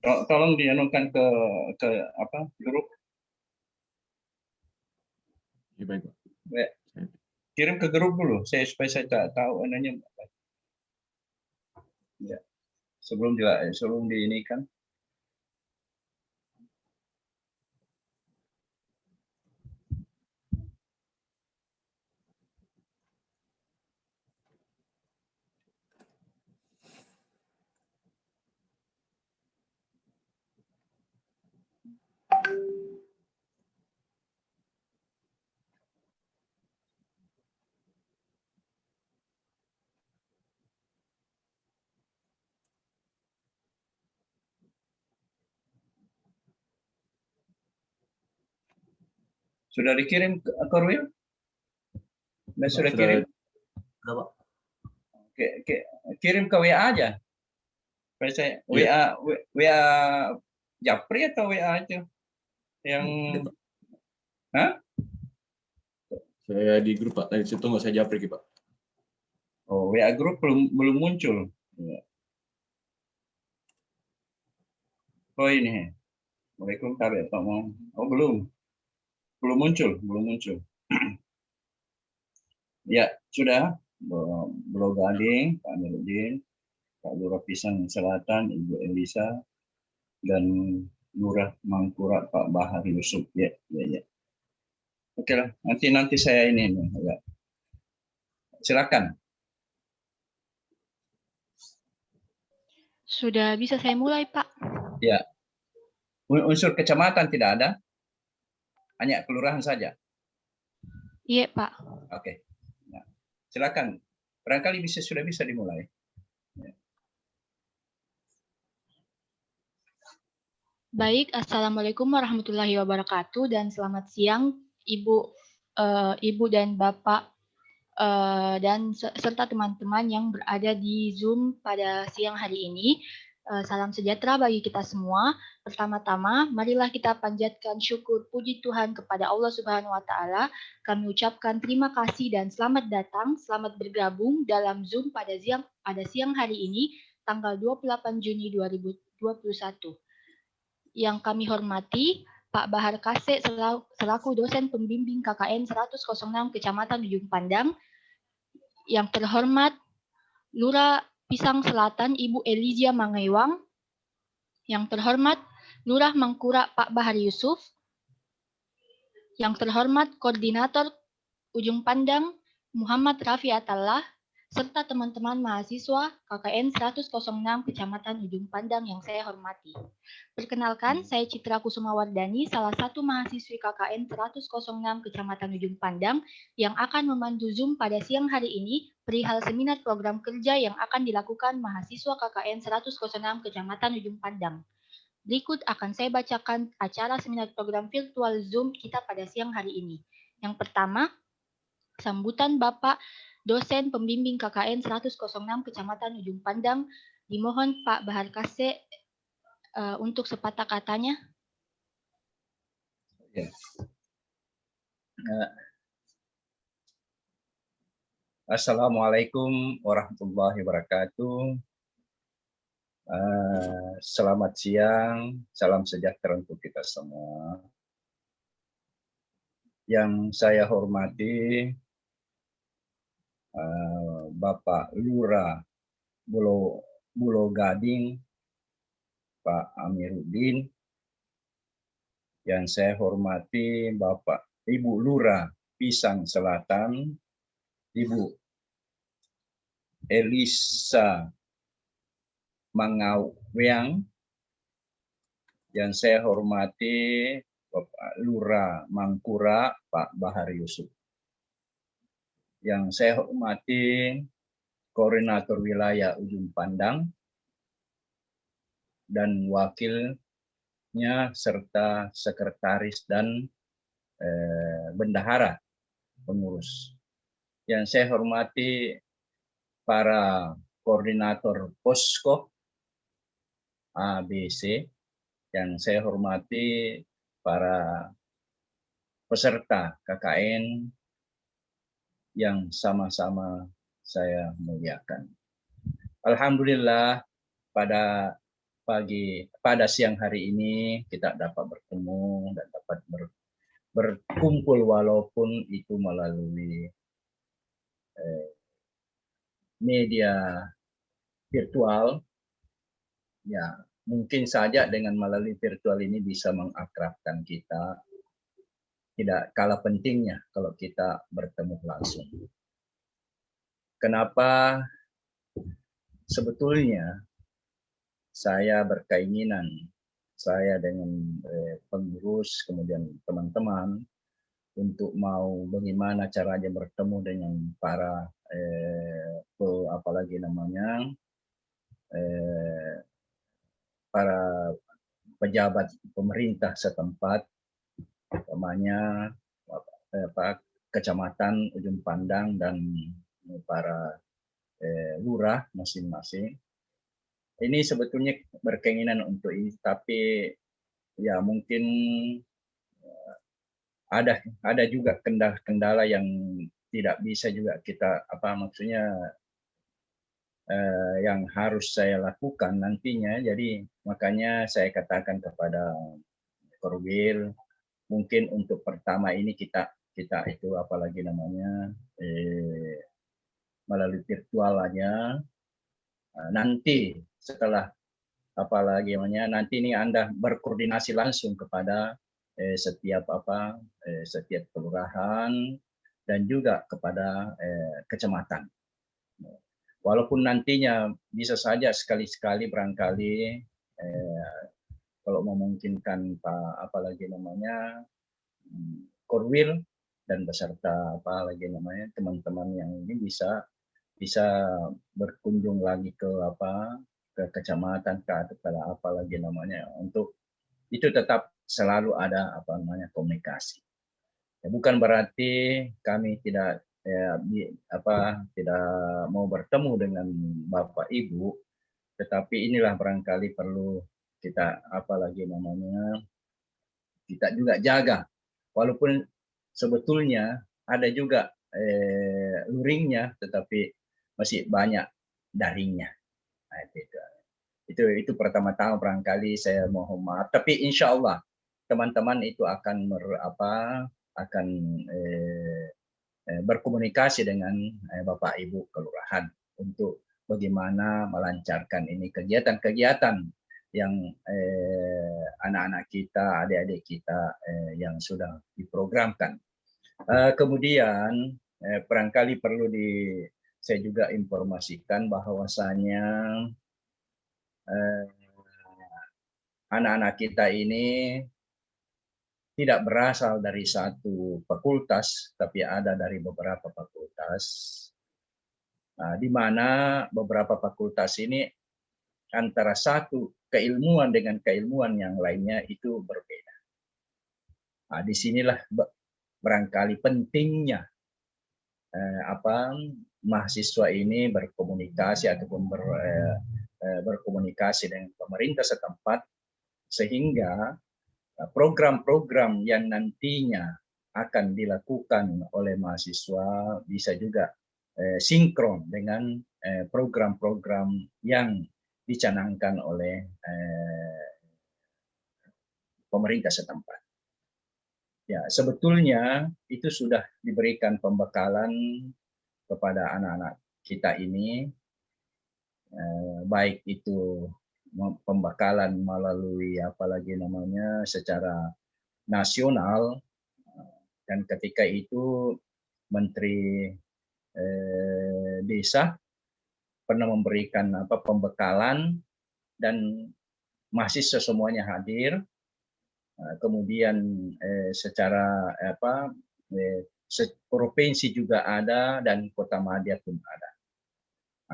Tolong dianukan ke apa grup. Ya, baik, Pak. Kirim ke grup dulu, supaya saya tahu ananya. Ya, sebelum di ini kan. Sudah dikirim ke Korwil? Sudah kirim? Sudah, Pak. Kirim ke WA aja. Saya Iya. WA Japri atau WA itu yang Hah? Saya di grup, Pak. Tadi situ nggak saya japri, Pak. Oh, WA grup belum muncul. Oh ini. Waalaikumsalam kabar Pak Mau. Oh belum muncul. Ya sudah. Bro Gading, Pak Nurudin, Pak Lurah Pisang Selatan, Ibu Elisa, dan Lurah Mangkura Pak Bahar Yusuf. Ya. Oke lah, nanti saya ini ya. Silakan. Sudah bisa saya mulai, Pak? Ya. Unsur kecamatan tidak ada? Hanya kelurahan saja? Iya, Pak. Oke. Nah, silakan. Barangkali sudah bisa dimulai. Ya. Baik, Assalamualaikum warahmatullahi wabarakatuh dan selamat siang Ibu dan Bapak dan serta teman-teman yang berada di Zoom pada siang hari ini. Salam sejahtera bagi kita semua. Pertama-tama, marilah kita panjatkan syukur puji Tuhan kepada Allah Subhanahu wa Ta'ala. Kami ucapkan terima kasih dan selamat datang, selamat bergabung dalam Zoom pada siang hari ini, tanggal 28 Juni 2021. Yang kami hormati Pak Bahar Kase selaku dosen pembimbing KKN 106 Kecamatan Ujung Pandang. Yang terhormat Lurah Pisang Selatan Ibu Elizia Mangaiwang. Yang terhormat Lurah Mangkura Pak Bahar Yusuf. Yang terhormat Koordinator Ujung Pandang Muhammad Rafi Atallah, serta teman-teman mahasiswa KKN 106 Kecamatan Ujung Pandang yang saya hormati. Perkenalkan, saya Citra Kusuma Wardani, salah satu mahasiswi KKN 106 Kecamatan Ujung Pandang yang akan memandu Zoom pada siang hari ini perihal seminar program kerja yang akan dilakukan mahasiswa KKN 106 Kecamatan Ujung Pandang. Berikut akan saya bacakan acara seminar program virtual Zoom kita pada siang hari ini. Yang pertama, sambutan Bapak dosen pembimbing KKN 106 Kecamatan Ujung Pandang. Dimohon Pak Bahar Kase untuk sepatah katanya. Ya. Assalamualaikum warahmatullahi wabarakatuh. Selamat siang, salam sejahtera untuk kita semua. Yang saya hormati Bapak Lurah Bulo Gading, Pak Amiruddin. Yang saya hormati Bapak Ibu Lurah Pisang Selatan, Ibu Elisa Mangaiwang. Yang saya hormati Bapak Lurah Mangkura Pak Bahar Yusuf. Yang saya hormati Koordinator Wilayah Ujung Pandang dan wakilnya serta sekretaris dan bendahara pengurus. Yang saya hormati para koordinator posko ABC. Yang saya hormati para peserta KKN yang sama-sama saya muliakan. Alhamdulillah pada pada siang hari ini kita dapat bertemu dan dapat berkumpul walaupun itu melalui media virtual. Ya, mungkin saja dengan melalui virtual ini bisa mengakrabkan kita. Tidak kalah pentingnya kalau kita bertemu langsung. Kenapa sebetulnya saya berkeinginan, saya dengan pengurus, kemudian teman-teman, untuk mau bagaimana caranya bertemu dengan para apalagi namanya para pejabat pemerintah setempat, umpamanya kecamatan Ujung Pandang dan para lurah masing-masing. Ini sebetulnya berkeinginan untuk ini, tapi ya mungkin ada juga kendala yang tidak bisa juga kita maksudnya yang harus saya lakukan nantinya. Jadi makanya saya katakan kepada Korwil, mungkin untuk pertama ini kita itu apalagi namanya melalui virtual aja. Nanti setelah apalagi namanya nanti ini Anda berkoordinasi langsung kepada setiap kelurahan dan juga kepada kecamatan. Walaupun nantinya bisa saja sekali-sekali barangkali kalau memungkinkan apalagi namanya Korwil dan beserta apalagi namanya teman-teman yang ini bisa berkunjung lagi ke kecamatan kepada apalagi namanya, untuk itu tetap selalu ada komunikasi. Ya, bukan berarti kami tidak tidak mau bertemu dengan Bapak Ibu, tetapi inilah barangkali perlu kita apalagi namanya kita juga jaga, walaupun sebetulnya ada juga luringnya, tetapi masih banyak daringnya. Nah, itu pertama-tama barangkali saya mohon maaf, tapi insya Allah teman-teman itu akan berkomunikasi dengan Bapak Ibu Kelurahan untuk bagaimana melancarkan ini kegiatan-kegiatan yang anak-anak kita, adik-adik kita yang sudah diprogramkan. Kemudian barangkali perlu saya juga informasikan bahwasanya anak-anak kita ini tidak berasal dari satu fakultas, tapi ada dari beberapa fakultas, di mana beberapa fakultas ini antara satu keilmuan dengan keilmuan yang lainnya itu berbeda. Disinilah barangkali pentingnya mahasiswa ini berkomunikasi ataupun berkomunikasi dengan pemerintah setempat, sehingga program-program yang nantinya akan dilakukan oleh mahasiswa bisa juga sinkron dengan program-program yang dicanangkan oleh pemerintah setempat. Ya, sebetulnya itu sudah diberikan pembekalan kepada anak-anak kita ini, baik itu pembekalan melalui apalagi namanya secara nasional, dan ketika itu Menteri Desa pernah memberikan pembekalan dan mahasiswa semuanya hadir. Kemudian secara provinsi juga ada dan Kota Madya pun ada.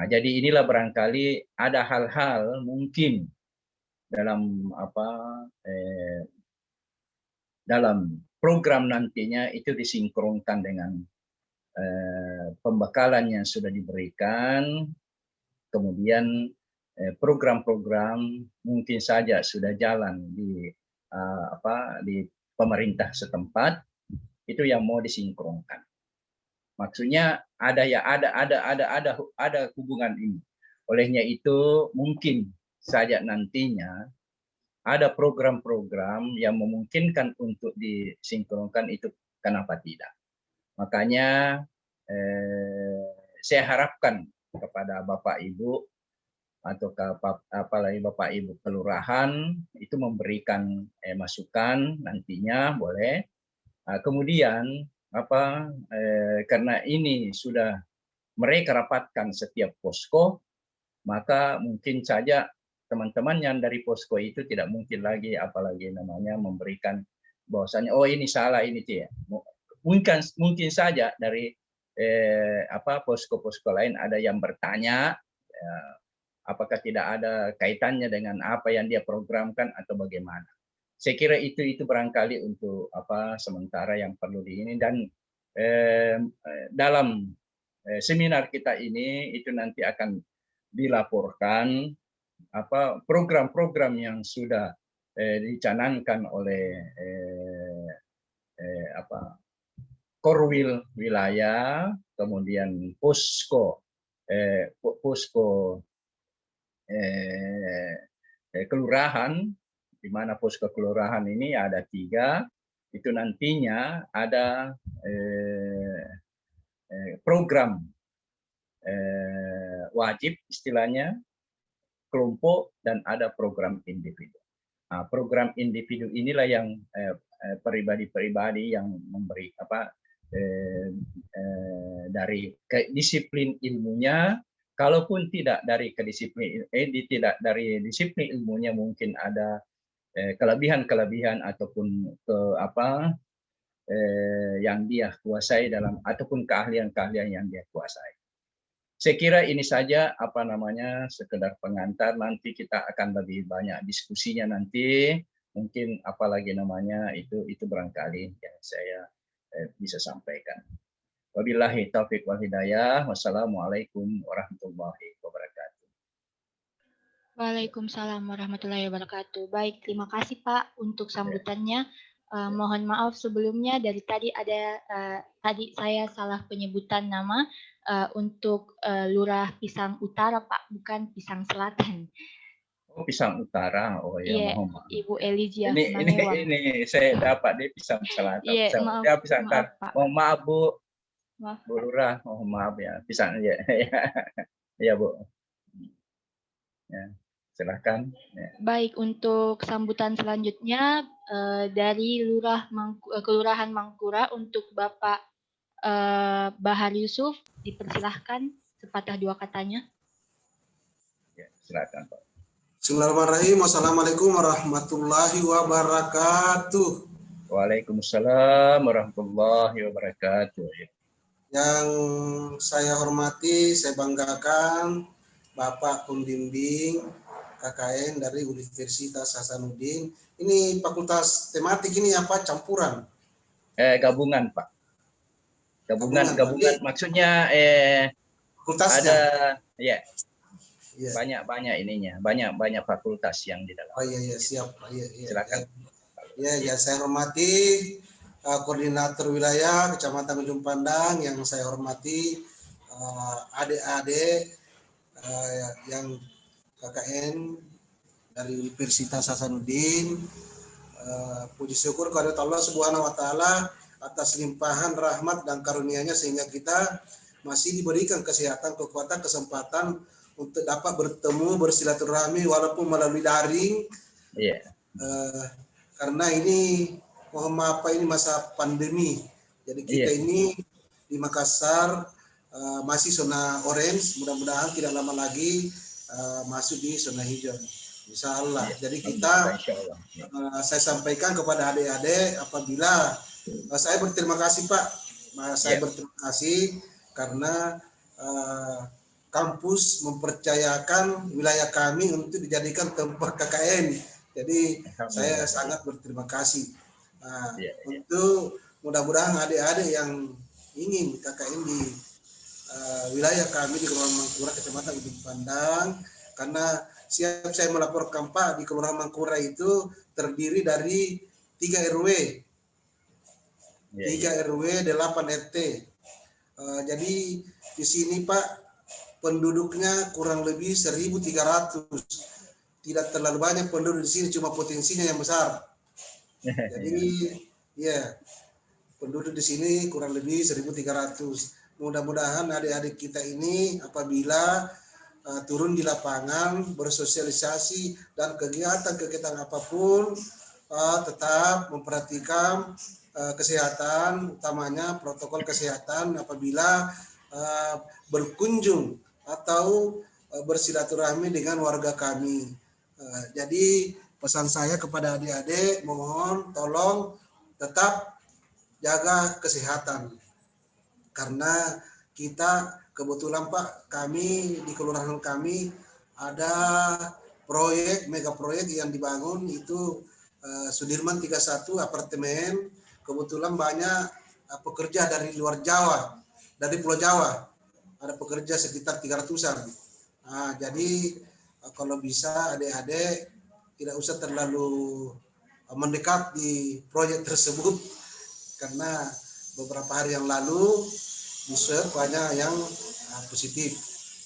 Jadi inilah barangkali ada hal-hal mungkin dalam dalam program nantinya itu disinkronkan dengan pembekalan yang sudah diberikan, kemudian program-program mungkin saja sudah jalan di pemerintah setempat, itu yang mau disinkronkan. Maksudnya ada hubungan ini. Olehnya itu mungkin saja nantinya ada program-program yang memungkinkan untuk disinkronkan, itu kenapa tidak? Makanya saya harapkan kepada Bapak Ibu atau apalagi Bapak Ibu kelurahan itu memberikan masukan nantinya boleh. Kemudian karena ini sudah mereka rapatkan setiap posko, maka mungkin saja teman-teman yang dari posko itu tidak mungkin lagi apalagi namanya memberikan bahwasanya oh ini salah ini tidak. Mungkin saja dari posko-posko lain ada yang bertanya apakah tidak ada kaitannya dengan apa yang dia programkan atau bagaimana. Saya kira itu barangkali untuk sementara yang perlu ini, dan dalam seminar kita ini itu nanti akan dilaporkan program-program yang sudah dicanangkan oleh Korwil wilayah, kemudian posko kelurahan, di mana posko kelurahan ini ada 3, itu nantinya ada program wajib istilahnya, kelompok, dan ada program individu. Program individu inilah yang pribadi-pribadi yang memberi dari disiplin ilmunya. Kalaupun tidak dari tidak dari disiplin ilmunya, mungkin ada kelebihan-kelebihan ataupun yang dia kuasai dalam ataupun keahlian-keahlian yang dia kuasai. Saya kira ini saja sekedar pengantar. Nanti kita akan lebih banyak diskusinya nanti. Mungkin apalagi itu barangkali yang saya bisa sampaikan. Wabillahi taufiq wal hidayah. Wassalamualaikum warahmatullahi wabarakatuh. Waalaikumsalam warahmatullahi wabarakatuh. Baik, terima kasih Pak untuk sambutannya. Mohon maaf sebelumnya dari tadi tadi saya salah penyebutan nama untuk Lurah Pisang Utara Pak, bukan Pisang Selatan. Oh, Pisang Utara. Oh ya, mohon maaf. Ibu Elijah ini saya dapat di Pisang Selatan. Maaf, Pisang Utara. Mohon maaf Bu. Maaf. Bu Lurah, mohon maaf ya. Pisang ya. Ya Bu. Ya, silakan. Ya. Baik, untuk sambutan selanjutnya dari Kelurahan Mangkura untuk Bapak Bahar Yusuf, dipersilahkan sepatah 2 katanya. Ya, silakan Pak. Bismillahirrahmanirrahim. Assalamualaikum warahmatullahi wabarakatuh. Waalaikumsalam warahmatullahi wabarakatuh. Yang saya hormati, saya banggakan Bapak Pembimbing KKN dari Universitas Hasanuddin. Ini fakultas tematik ini apa? Campuran? Gabungan Pak. Gabungan. Maksudnya fakultasnya? Ada ya. Yeah. Banyak ininya, banyak fakultas yang di dalam. Oh iya siap. Iya. Silakan. Ya, saya hormati Koordinator Wilayah Kecamatan Ujung Pandang, yang saya hormati adik-adik yang KKN dari Universitas Hasanuddin. Puji syukur kepada Allah Subhanahu wa taala atas limpahan rahmat dan karunia-Nya sehingga kita masih diberikan kesehatan, kekuatan, kesempatan untuk dapat bertemu, bersilaturahmi walaupun melalui daring. Yeah. Karena ini mohon maaf ini masa pandemi. Jadi kita ini di Makassar masih zona orange, mudah-mudahan tidak lama lagi masuk di zona hijau. Insya Allah. Jadi kita saya sampaikan kepada adik-adik apabila saya berterima kasih Pak. Saya berterima kasih karena kampus mempercayakan wilayah kami untuk dijadikan tempat KKN. Jadi saya sangat berterima kasih. Untuk mudah-mudahan adik-adik yang ingin KKN di wilayah kami di Kelurahan Mangkura, Kecamatan Ujung Pandang, karena siap saya melaporkan Pak, di Kelurahan Mangkura itu terdiri dari 3 RW, 3 RW, 8 RT. Jadi di sini Pak, penduduknya kurang lebih 1.300. tidak terlalu banyak penduduk di sini, cuma potensinya yang besar. Jadi ya, penduduk di sini kurang lebih 1.300. Mudah-mudahan adik-adik kita ini apabila turun di lapangan, bersosialisasi dan kegiatan-kegiatan apapun, tetap memperhatikan kesehatan, utamanya protokol kesehatan apabila berkunjung atau bersilaturahmi dengan warga kami. Jadi pesan saya kepada adik-adik, mohon tolong tetap jaga kesehatan. Karena kita kebetulan Pak, kami di kelurahan kami ada proyek, mega proyek yang dibangun itu Sudirman 31 apartemen. Kebetulan banyak pekerja dari luar Jawa, dari Pulau Jawa. Ada pekerja sekitar 300-an. Jadi kalau bisa adik-adik tidak usah terlalu mendekat di proyek tersebut, karena beberapa hari yang lalu di swab banyak yang positif.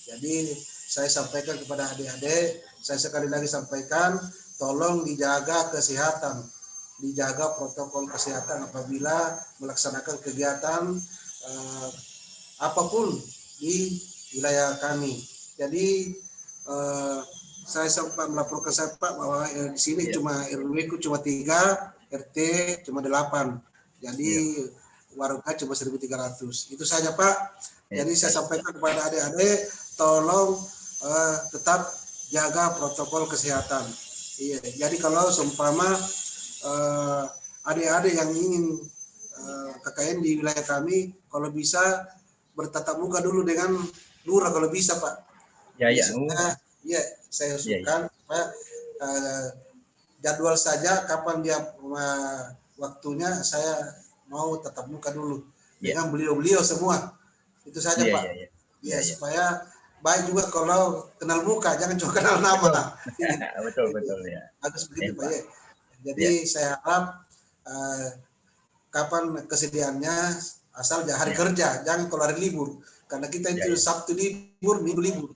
Jadi saya sampaikan kepada adik-adik, saya sekali lagi sampaikan, tolong dijaga kesehatan, dijaga protokol kesehatan apabila melaksanakan kegiatan apapun di wilayah kami. Jadi saya sempat melaporkan saya Pak bahwa di sini cuma RW ku cuma 3, RT cuma 8. Jadi warga cuma 1.300. Itu saja Pak. Jadi saya sampaikan kepada adik-adik, tolong tetap jaga protokol kesehatan. Iya. Jadi kalau seumpama adik-adik yang ingin KKN di wilayah kami, kalau bisa bertatap muka dulu dengan lurah kalau bisa Pak. Ya, saya usulkan supaya jadwal saja kapan dia waktunya, saya mau tatap muka dulu dengan beliau-beliau semua. Itu saja Pak. Supaya baik juga kalau kenal muka, jangan cuma kenal nama. Betul ya. Harus begitu Pak ya. Jadi saya harap kapan kesediaannya, asal hari kerja, jangan kalau hari libur. Karena kita itu Sabtu libur, Minggu libur.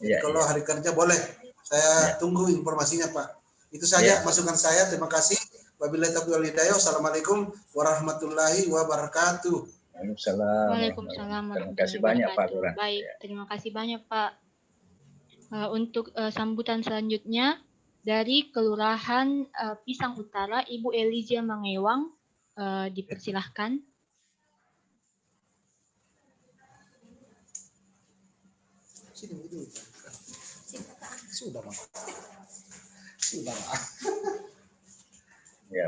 Jadi kalau hari kerja boleh. Saya tunggu informasinya Pak. Itu saja masukan saya. Terima kasih. Wabillahi taufiq wal hidayah. Wassalamualaikum warahmatullahi wabarakatuh. Waalaikumsalam. Terima kasih banyak Pak Lurah. Baik, terima kasih banyak Pak. Untuk sambutan selanjutnya dari Kelurahan Pisang Utara, Ibu Elijah Mangewang, dipersilahkan. Sudah. Ya.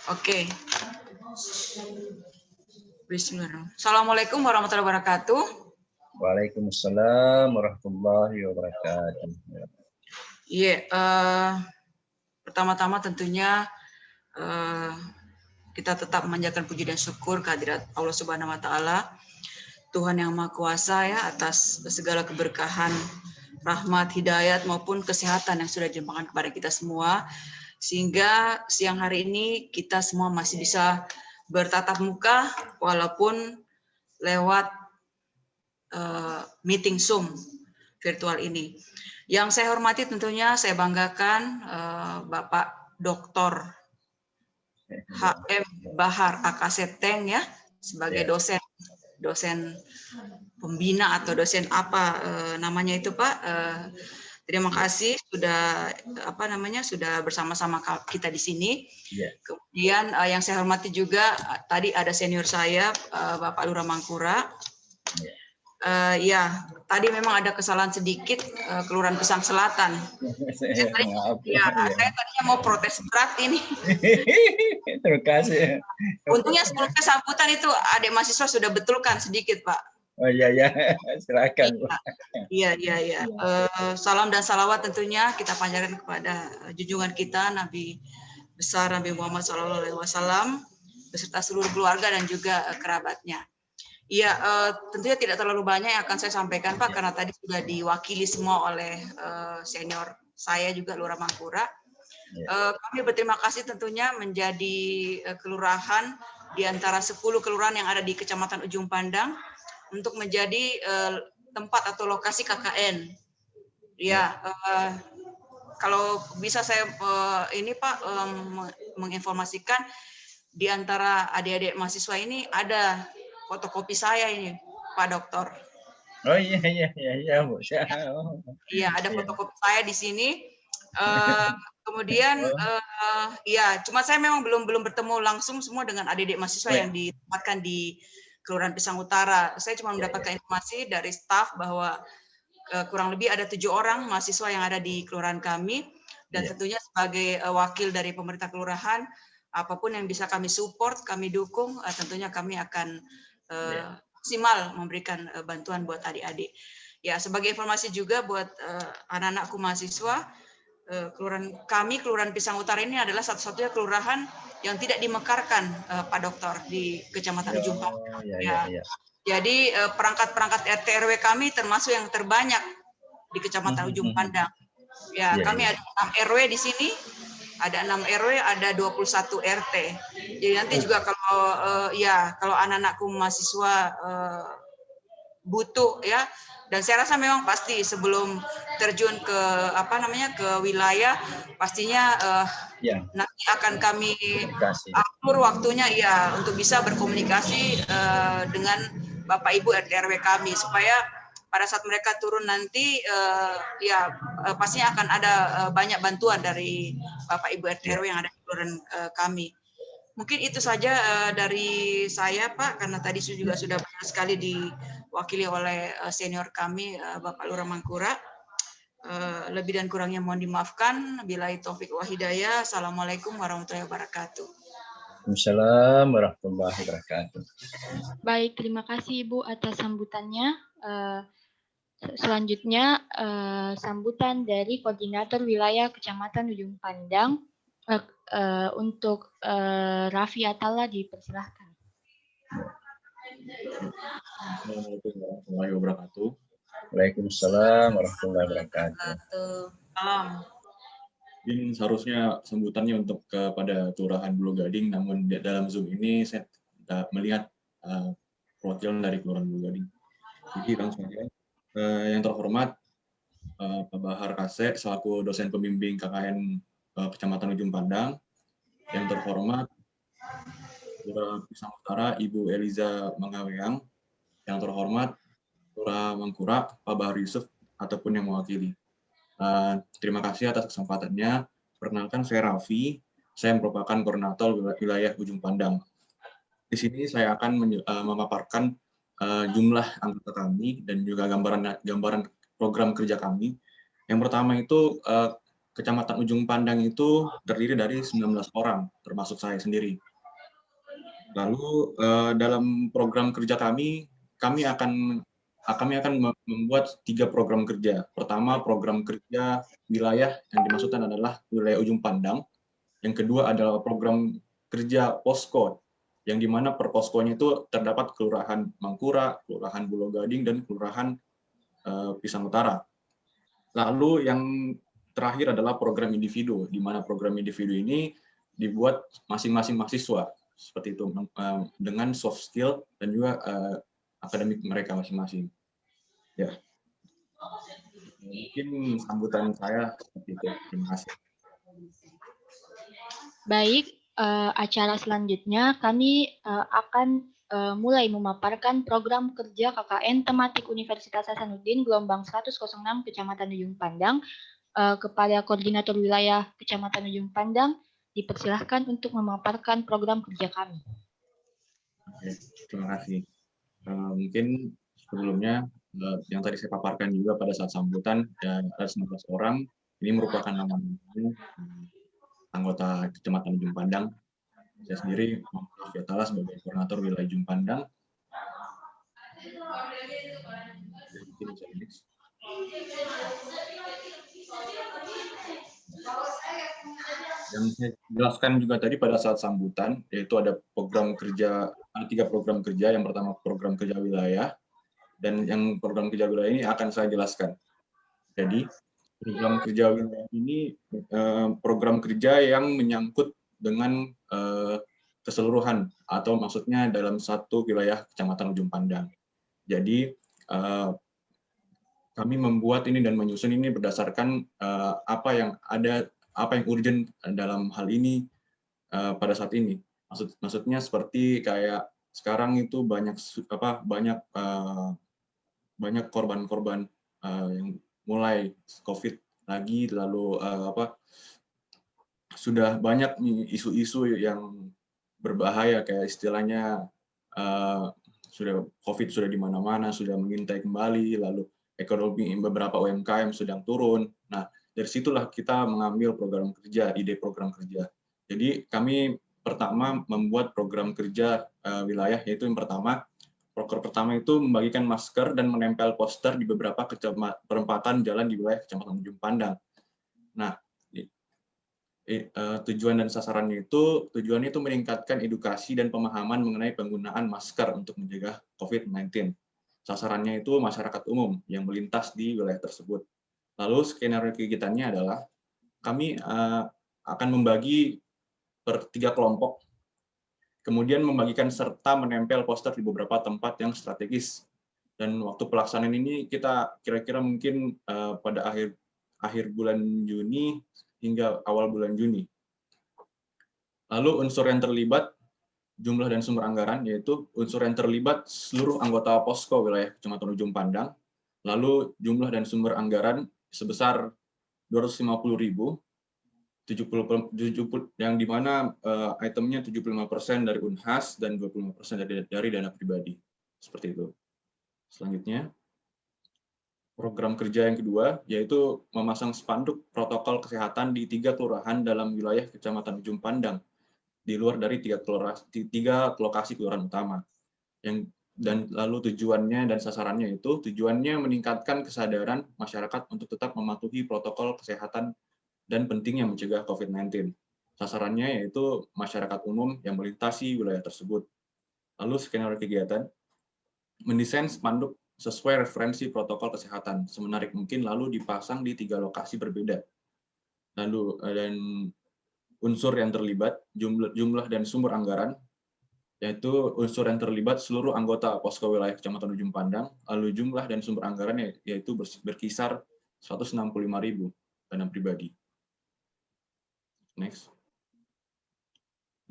Oke. Bismillahirrahmanirrahim. Assalamualaikum warahmatullahi wabarakatuh. Waalaikumsalam warahmatullahi wabarakatuh. Pertama-tama tentunya kita tetap memanjatkan puji dan syukur kehadirat Allah Subhanahu wa taala, Tuhan yang Maha Kuasa ya, atas segala keberkahan, rahmat, hidayat maupun kesehatan yang sudah dilimpahkan kepada kita semua, sehingga siang hari ini kita semua masih bisa bertatap muka walaupun lewat meeting Zoom virtual ini. Yang saya hormati tentunya saya banggakan Bapak Dr. HM Bahar Akaseteng ya, sebagai dosen pembina atau dosen apa namanya itu Pak. Terima kasih sudah sudah bersama-sama kita di sini. Kemudian yang saya hormati juga tadi ada senior saya Bapak Lurah Mangkura. Tadi memang ada kesalahan sedikit Kelurahan Pisang Selatan. Saya tadinya mau protes berat ini. Terima kasih. Untungnya sebelum sambutan itu adik mahasiswa sudah betulkan sedikit Pak. Oh iya, silakan. Iya. Salam dan salawat tentunya kita panjatkan kepada junjungan kita Nabi besar Nabi Muhammad SAW beserta seluruh keluarga dan juga kerabatnya. Iya, tentunya tidak terlalu banyak yang akan saya sampaikan Pak, karena tadi sudah diwakili semua oleh senior saya juga Lurah Mangkura. Kami berterima kasih tentunya menjadi kelurahan di antara 10 kelurahan yang ada di Kecamatan Ujung Pandang untuk menjadi tempat atau lokasi KKN. Ya, kalau bisa saya ini Pak menginformasikan di antara adik-adik mahasiswa ini ada fotokopi saya ini Pak Dokter. Oh iya Bu. Iya, ada fotokopi saya di sini. Kemudian ya, cuma saya memang belum bertemu langsung semua dengan adik-adik mahasiswa yang ditempatkan di Kelurahan Pisang Utara. Saya cuma mendapatkan informasi dari staf bahwa kurang lebih ada 7 orang mahasiswa yang ada di kelurahan kami, dan tentunya sebagai wakil dari pemerintah kelurahan, apapun yang bisa kami support, kami dukung, tentunya kami akan maksimal memberikan bantuan buat adik-adik. Ya, sebagai informasi juga buat anak-anakku mahasiswa, Kelurahan Pisang Utara ini adalah satu-satunya kelurahan yang tidak dimekarkan, Pak Dokter, di Kecamatan Ujung Pandang. Jadi perangkat-perangkat RT RW kami termasuk yang terbanyak di Kecamatan Ujung Pandang. Ya, kami ada 6 RW di sini, ada 6 RW, ada 21 RT. Jadi nanti juga kalau anak-anakku mahasiswa butuh ya, dan saya rasa memang pasti sebelum terjun ke ke wilayah pastinya nanti akan kami atur waktunya ya untuk bisa berkomunikasi dengan Bapak Ibu RT RW kami supaya pada saat mereka turun nanti pastinya akan ada banyak bantuan dari Bapak Ibu RT RW yang ada di kelurahan kami. Mungkin itu saja dari saya Pak, karena tadi juga sudah banyak sekali diwakili oleh senior kami Bapak Lurah Mangkura. Lebih dan kurangnya mohon dimaafkan. Billahi taufik wa hidayah. Assalamualaikum warahmatullahi wabarakatuh. Waalaikumsalam warahmatullahi wabarakatuh. Baik, terima kasih Ibu atas sambutannya. Selanjutnya sambutan dari Koordinator Wilayah Kecamatan Ujung Pandang untuk Raffi Atalla, dipersilahkan. Assalamualaikum warahmatullahi wabarakatuh. Waalaikumsalam warahmatullahi wabarakatuh. Mungkin seharusnya sambutannya untuk kepada Kelurahan Pulau Gading, namun dalam Zoom ini saya tidak melihat perwakilan dari Kelurahan Pulau Gading. Jadi langsung saja. Yang terhormat Pak Bahar Kase selaku dosen pembimbing KKN Kecamatan Ujung Pandang. Yang terhormat Lurah Pisang Utara Ibu Eliza Mangaweang. Yang terhormat Lurah Mangkura Pak Bahar Yusuf ataupun yang mewakili. Terima kasih atas kesempatannya. Perkenalkan, saya Raffi. Saya merupakan koordinator wilayah Ujung Pandang. Di sini saya akan memaparkan jumlah anggota kami dan juga gambaran program kerja kami. Yang pertama itu Kecamatan Ujung Pandang itu terdiri dari 19 orang, termasuk saya sendiri. Lalu dalam program kerja kami akan membuat 3 program kerja. Pertama, program kerja wilayah yang dimaksudkan adalah wilayah Ujung Pandang. Yang kedua adalah program kerja posko, yang dimana per poskonya itu terdapat Kelurahan Mangkura, Kelurahan Pulau Gading, dan Kelurahan Pisang Utara. Lalu yang terakhir adalah program individu, di mana program individu ini dibuat masing-masing mahasiswa, seperti itu, dengan soft skill dan juga akademik mereka masing-masing. Ya, mungkin sambutan saya seperti itu. Terima kasih. Baik, acara selanjutnya kami akan mulai memaparkan program kerja KKN tematik Universitas Hasanuddin gelombang 106 Kecamatan Ujung Pandang. Kepada Koordinator Wilayah Kecamatan Ujung Pandang, dipersilahkan untuk memaparkan program kerja kami. Oke, terima kasih. Mungkin sebelumnya yang tadi saya paparkan juga pada saat sambutan, ada 19 orang. Ini merupakan nama anggota Kecamatan Ujung Pandang. Saya sendiri Raffi Atalla sebagai koordinator wilayah Ujung Pandang. Yang saya jelaskan juga tadi pada saat sambutan, yaitu ada 3 program kerja. Yang pertama program kerja wilayah, dan yang program kerja wilayah ini akan saya jelaskan. Jadi Program kerja wilayah ini program kerja yang menyangkut dengan keseluruhan, atau maksudnya dalam satu wilayah Kecamatan Ujung Pandang. Jadi kami membuat ini dan menyusun ini berdasarkan apa yang urgent dalam hal ini pada saat ini. Maksudnya seperti kayak sekarang itu banyak korban-korban yang mulai COVID lagi, lalu sudah banyak isu-isu yang berbahaya, kayak istilahnya sudah COVID sudah di mana-mana, sudah mengintai kembali, lalu ekonomi beberapa UMKM sedang turun. Nah, dari situlah kita mengambil program kerja, ide program kerja. Jadi kami pertama membuat program kerja wilayah, yaitu yang pertama, proker pertama itu membagikan masker dan menempel poster di beberapa perempatan jalan di wilayah Kecamatan Ujung Pandang. Nah, tujuan dan sasarannya itu, tujuannya itu meningkatkan edukasi dan pemahaman mengenai penggunaan masker untuk mencegah COVID-19. Sasarannya itu masyarakat umum yang melintas di wilayah tersebut. Lalu skenario kegiatannya adalah kami akan membagi per 3 kelompok, kemudian membagikan serta menempel poster di beberapa tempat yang strategis. Dan waktu pelaksanaan ini kita kira-kira mungkin pada akhir bulan Juni hingga awal bulan Juni. Lalu unsur yang terlibat, jumlah dan sumber anggaran, yaitu unsur yang terlibat seluruh anggota posko wilayah Kecamatan Ujung Pandang. Lalu jumlah dan sumber anggaran sebesar 250.000, 70 yang dimana itemnya 75% dari Unhas dan 25% dari dana pribadi. Seperti itu. Selanjutnya, program kerja yang kedua, yaitu memasang spanduk protokol kesehatan di 3 kelurahan dalam wilayah Kecamatan Ujung Pandang, di luar dari 3 lokasi kelurahan utama. Dan lalu tujuannya dan sasarannya itu, tujuannya meningkatkan kesadaran masyarakat untuk tetap mematuhi protokol kesehatan dan pentingnya mencegah COVID-19. Sasarannya yaitu masyarakat umum yang melintasi wilayah tersebut. Lalu skenario kegiatan, mendesain spanduk sesuai referensi protokol kesehatan semenarik mungkin, lalu dipasang di 3 lokasi berbeda. Lalu dan unsur yang terlibat, jumlah dan sumber anggaran, yaitu unsur yang terlibat seluruh anggota posko wilayah Kecamatan Ujung Pandang, lalu jumlah dan sumber anggaran yaitu berkisar 165.000 dana pribadi. Next.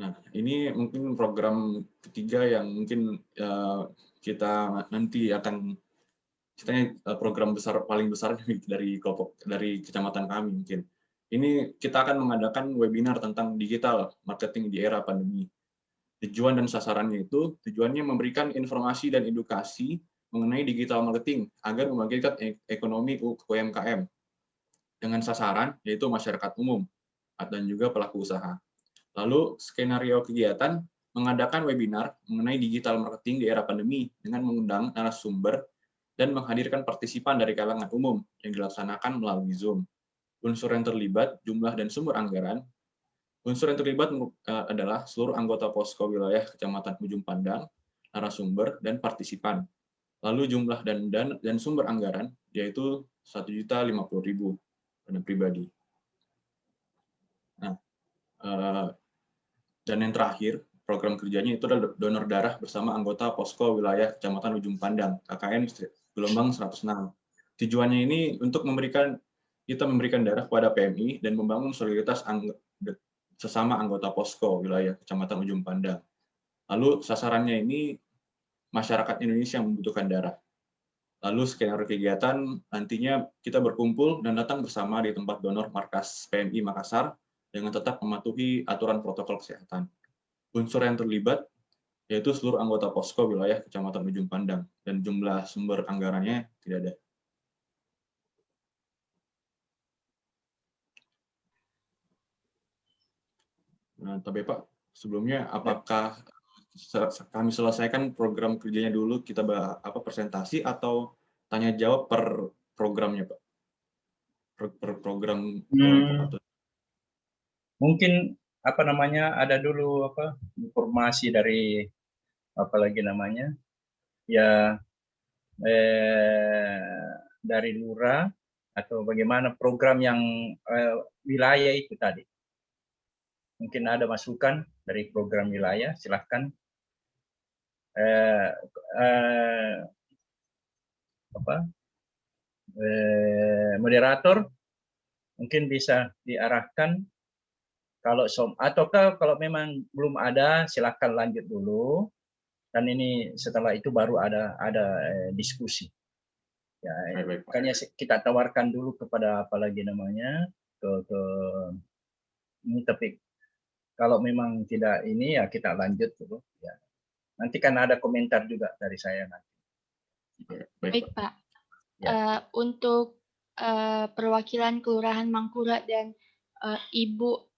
Nah, ini mungkin program ketiga yang mungkin kita nanti akan program besar paling besar dari kecamatan kami mungkin. Ini kita akan mengadakan webinar tentang digital marketing di era pandemi. Tujuan dan sasarannya itu, tujuannya memberikan informasi dan edukasi mengenai digital marketing agar membangkitkan ekonomi UMKM dengan sasaran yaitu masyarakat umum dan juga pelaku usaha. Lalu skenario kegiatan mengadakan webinar mengenai digital marketing di era pandemi dengan mengundang narasumber dan menghadirkan partisipan dari kalangan umum yang dilaksanakan melalui Zoom. Unsur yang terlibat, jumlah dan sumber anggaran. Unsur yang terlibat adalah seluruh anggota posko wilayah Kecamatan Ujung Pandang, narasumber, dan partisipan. Lalu jumlah dan sumber anggaran yaitu 1.050.000 dana pribadi. Nah, dan yang terakhir, program kerjanya itu adalah donor darah bersama anggota posko wilayah Kecamatan Ujung Pandang, KKN gelombang 106. Tujuannya ini untuk kita memberikan darah kepada PMI dan membangun solidaritas sesama anggota posko wilayah Kecamatan Ujung Pandang. Lalu sasarannya ini masyarakat Indonesia yang membutuhkan darah. Lalu skenario kegiatan nantinya kita berkumpul dan datang bersama di tempat donor markas PMI Makassar dengan tetap mematuhi aturan protokol kesehatan. Unsur yang terlibat yaitu seluruh anggota posko wilayah Kecamatan Ujung Pandang, dan jumlah sumber anggarannya tidak ada. Nah, tapi Pak, sebelumnya apakah kami selesaikan program kerjanya dulu, kita presentasi atau tanya jawab per programnya, Pak? Per program kelompok atau mungkin ada dulu informasi dari dari lurah atau bagaimana program yang wilayah itu tadi. Mungkin ada masukan dari program wilayah, silahkan. Moderator mungkin bisa diarahkan ataukah kalau memang belum ada silakan lanjut dulu, dan ini setelah itu baru ada diskusi. Ya, makanya kita tawarkan dulu kepada apalagi namanya ke ini, tapi kalau memang tidak ini ya kita lanjut dulu. Ya. Nanti kan ada komentar juga dari saya nanti. Baik Pak. Ya. Untuk perwakilan Kelurahan Mangkurat dan Ibu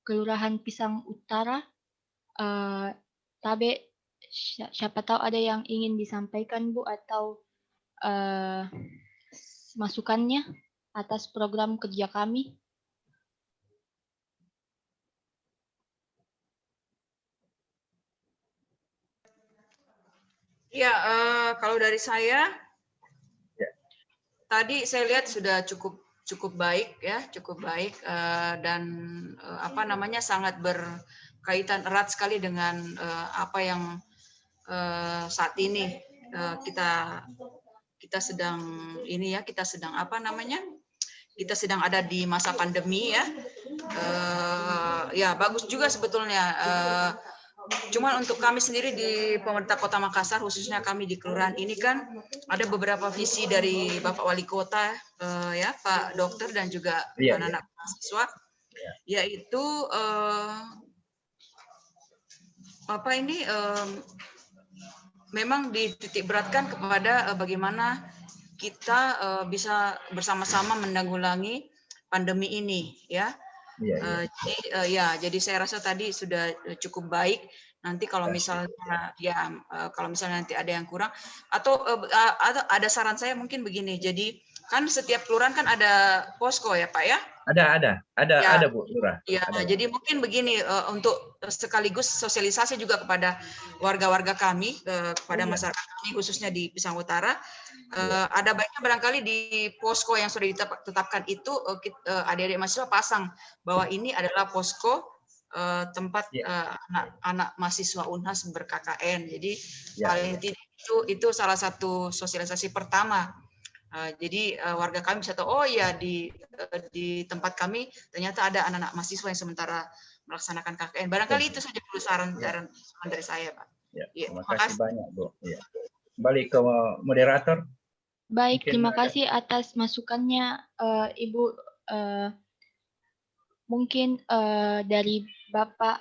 Kelurahan Pisang Utara, Tabe, siapa tahu ada yang ingin disampaikan Bu atau masukannya atas program kerja kami. Ya, kalau dari saya, tadi saya lihat sudah cukup baik ya, cukup baik dan sangat berkaitan erat sekali dengan apa yang saat ini kita sedang kita sedang ada di masa pandemi ya. Ya bagus juga sebetulnya. Cuman untuk kami sendiri di pemerintah Kota Makassar, khususnya kami di kelurahan ini kan ada beberapa visi dari Bapak Wali Kota, ya Pak Dokter dan juga anak-anak mahasiswa, yaitu memang dititik beratkan kepada bagaimana kita bisa bersama-sama menanggulangi pandemi ini, ya. Jadi saya rasa tadi sudah cukup baik. Nanti kalau misalnya nanti ada yang kurang atau ada saran saya mungkin begini. Jadi kan setiap kelurahan kan ada posko ya Pak ya? Ada Bu Lurah. Ya, jadi mungkin begini untuk sekaligus sosialisasi juga kepada warga-warga kami, kepada masyarakat kami khususnya di Pisang Utara. Ada baiknya barangkali di posko yang sudah ditetapkan itu adik-adik mahasiswa pasang bahwa ini adalah posko tempat anak mahasiswa Unhas ber-KKN. Jadi paling tidak itu salah satu sosialisasi pertama. Jadi warga kami bisa tahu, oh ya di tempat kami ternyata ada anak-anak mahasiswa yang sementara melaksanakan KKN. Barangkali itu saja dulu saran dari saya, Pak. Terima kasih banyak, Bu. Kembali ke moderator. Baik, terima kasih atas masukannya, Ibu. Mungkin dari Bapak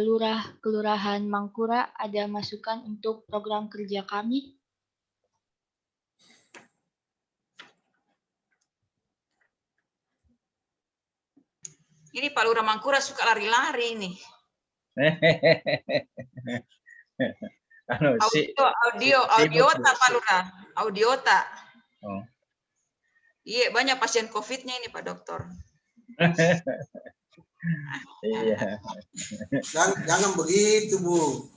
Lurah Kelurahan Mangkura ada masukan untuk program kerja kami? Ini Pak Lurah Mangkura suka lari-lari ini. Audiota Pak Lurah, audiota. Iya, banyak pasien COVID-nya ini Pak Dokter. Iya. Jangan begitu, Bu.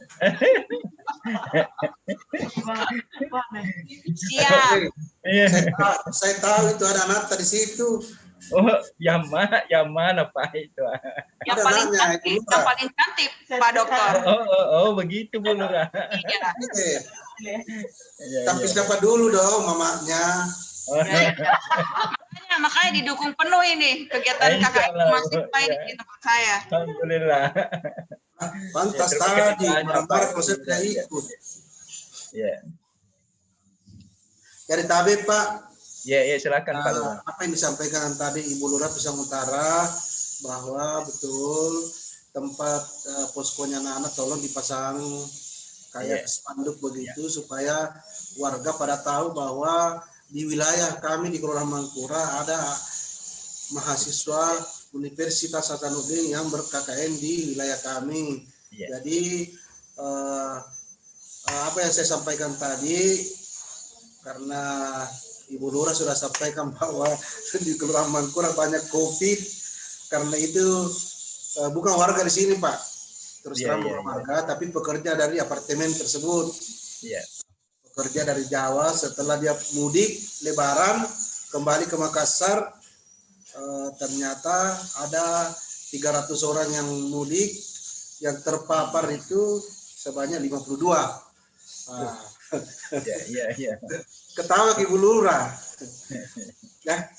Siap. Saya tahu itu ada Nata di situ. Oh, yang mana Pak itu? Yang paling cantik Pak Dokter. Oh, begitu Bu Lurah. Iya. Tapi siapa dulu dong mamanya. Makanya didukung penuh ini kegiatan KKN mahasiswa ini di tempat saya. Alhamdulillah. Pantas tadi, barang-barang kalau saya tidak ikut. Dari Tabe Pak. Ya, silakan Pak Lurah. Apa yang disampaikan tadi Ibu Lurah Pisang Utara bahwa betul tempat poskonya anak-anak tolong dipasang kayak spanduk begitu supaya warga pada tahu bahwa di wilayah kami di Kelurahan Mangkura ada mahasiswa Universitas Hasanuddin yang ber-KKN di wilayah kami. Jadi apa yang saya sampaikan tadi, karena Ibu Lurah sudah sampaikan bahwa di Kelurahan Mangkura banyak COVID, karena itu bukan warga di sini Pak, terus terang bukan warga, tapi pekerja dari apartemen tersebut. kerja dari Jawa. Setelah dia mudik Lebaran kembali ke Makassar, ternyata ada 300 orang yang mudik, yang terpapar itu sebanyak 52. Nah, Iya. ketawa Ibu Lurah. Ya,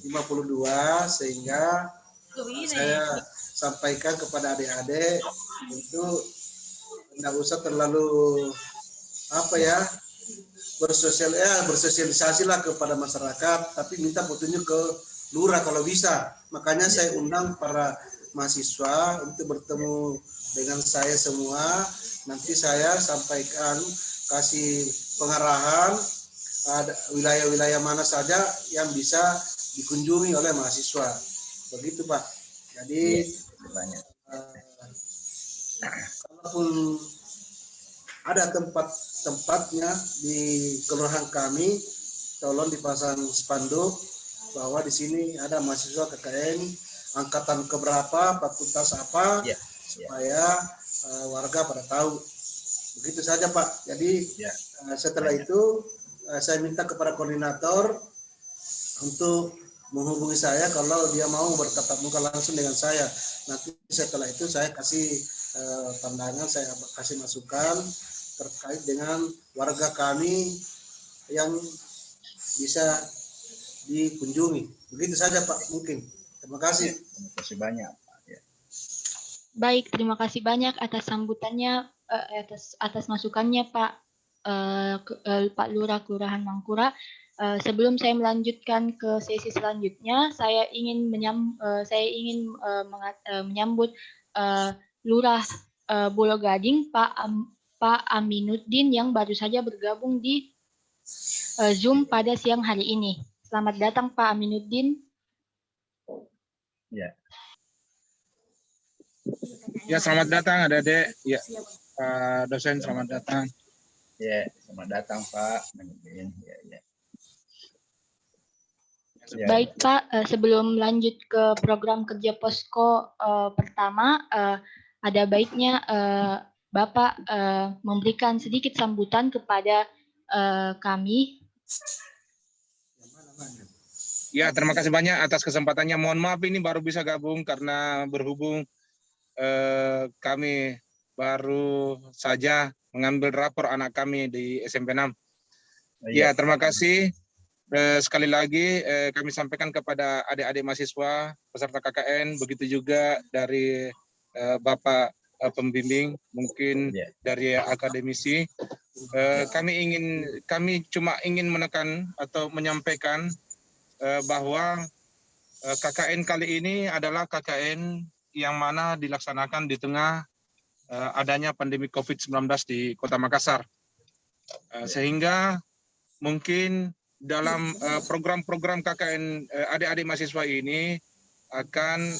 52, sehingga saya sampaikan kepada adik-adik itu tidak usah terlalu bersosialisasi lah kepada masyarakat, tapi minta petunjuk ke lurah kalau bisa. Makanya saya undang para mahasiswa untuk bertemu dengan saya semua. Nanti saya sampaikan, kasih pengarahan ada wilayah-wilayah mana saja yang bisa dikunjungi oleh mahasiswa. Begitu Pak. Jadi kalaupun ada tempatnya di kelurahan kami, tolong dipasang spanduk bahwa di sini ada mahasiswa KKN angkatan keberapa, fakultas apa, supaya warga pada tahu. Begitu saja Pak. Jadi setelah itu saya minta kepada koordinator untuk menghubungi saya kalau dia mau bertatap muka langsung dengan saya. Nanti setelah itu saya kasih pandangan, saya kasih masukan terkait dengan warga kami yang bisa dikunjungi. Begitu saja Pak mungkin. Terima kasih. Terima kasih banyak. Baik, terima kasih banyak atas sambutannya, atas masukannya Pak Pak Lurah Kelurahan Mangkura. Sebelum saya melanjutkan ke sesi selanjutnya, saya ingin menyambut Lurah Pulau Gading, Pak Aminuddin yang baru saja bergabung di Zoom pada siang hari ini. Selamat datang Pak Aminuddin. Ya, selamat datang adik-adik. Ya, Pak dosen selamat datang. Ya, selamat datang Pak. Baik Pak, sebelum lanjut ke program kerja posko pertama, ada baiknya Bapak memberikan sedikit sambutan kepada kami. Ya, terima kasih banyak atas kesempatannya. Mohon maaf ini baru bisa gabung karena berhubung kami baru saja mengambil rapor anak kami di SMP 6. Ya, terima kasih. Sekali lagi kami sampaikan kepada adik-adik mahasiswa peserta KKN, begitu juga dari Bapak pembimbing, mungkin dari akademisi. Kami cuma ingin menekan atau menyampaikan bahwa KKN kali ini adalah KKN yang mana dilaksanakan di tengah adanya pandemi COVID-19 di Kota Makassar. Sehingga mungkin dalam program-program KKN adik-adik mahasiswa ini akan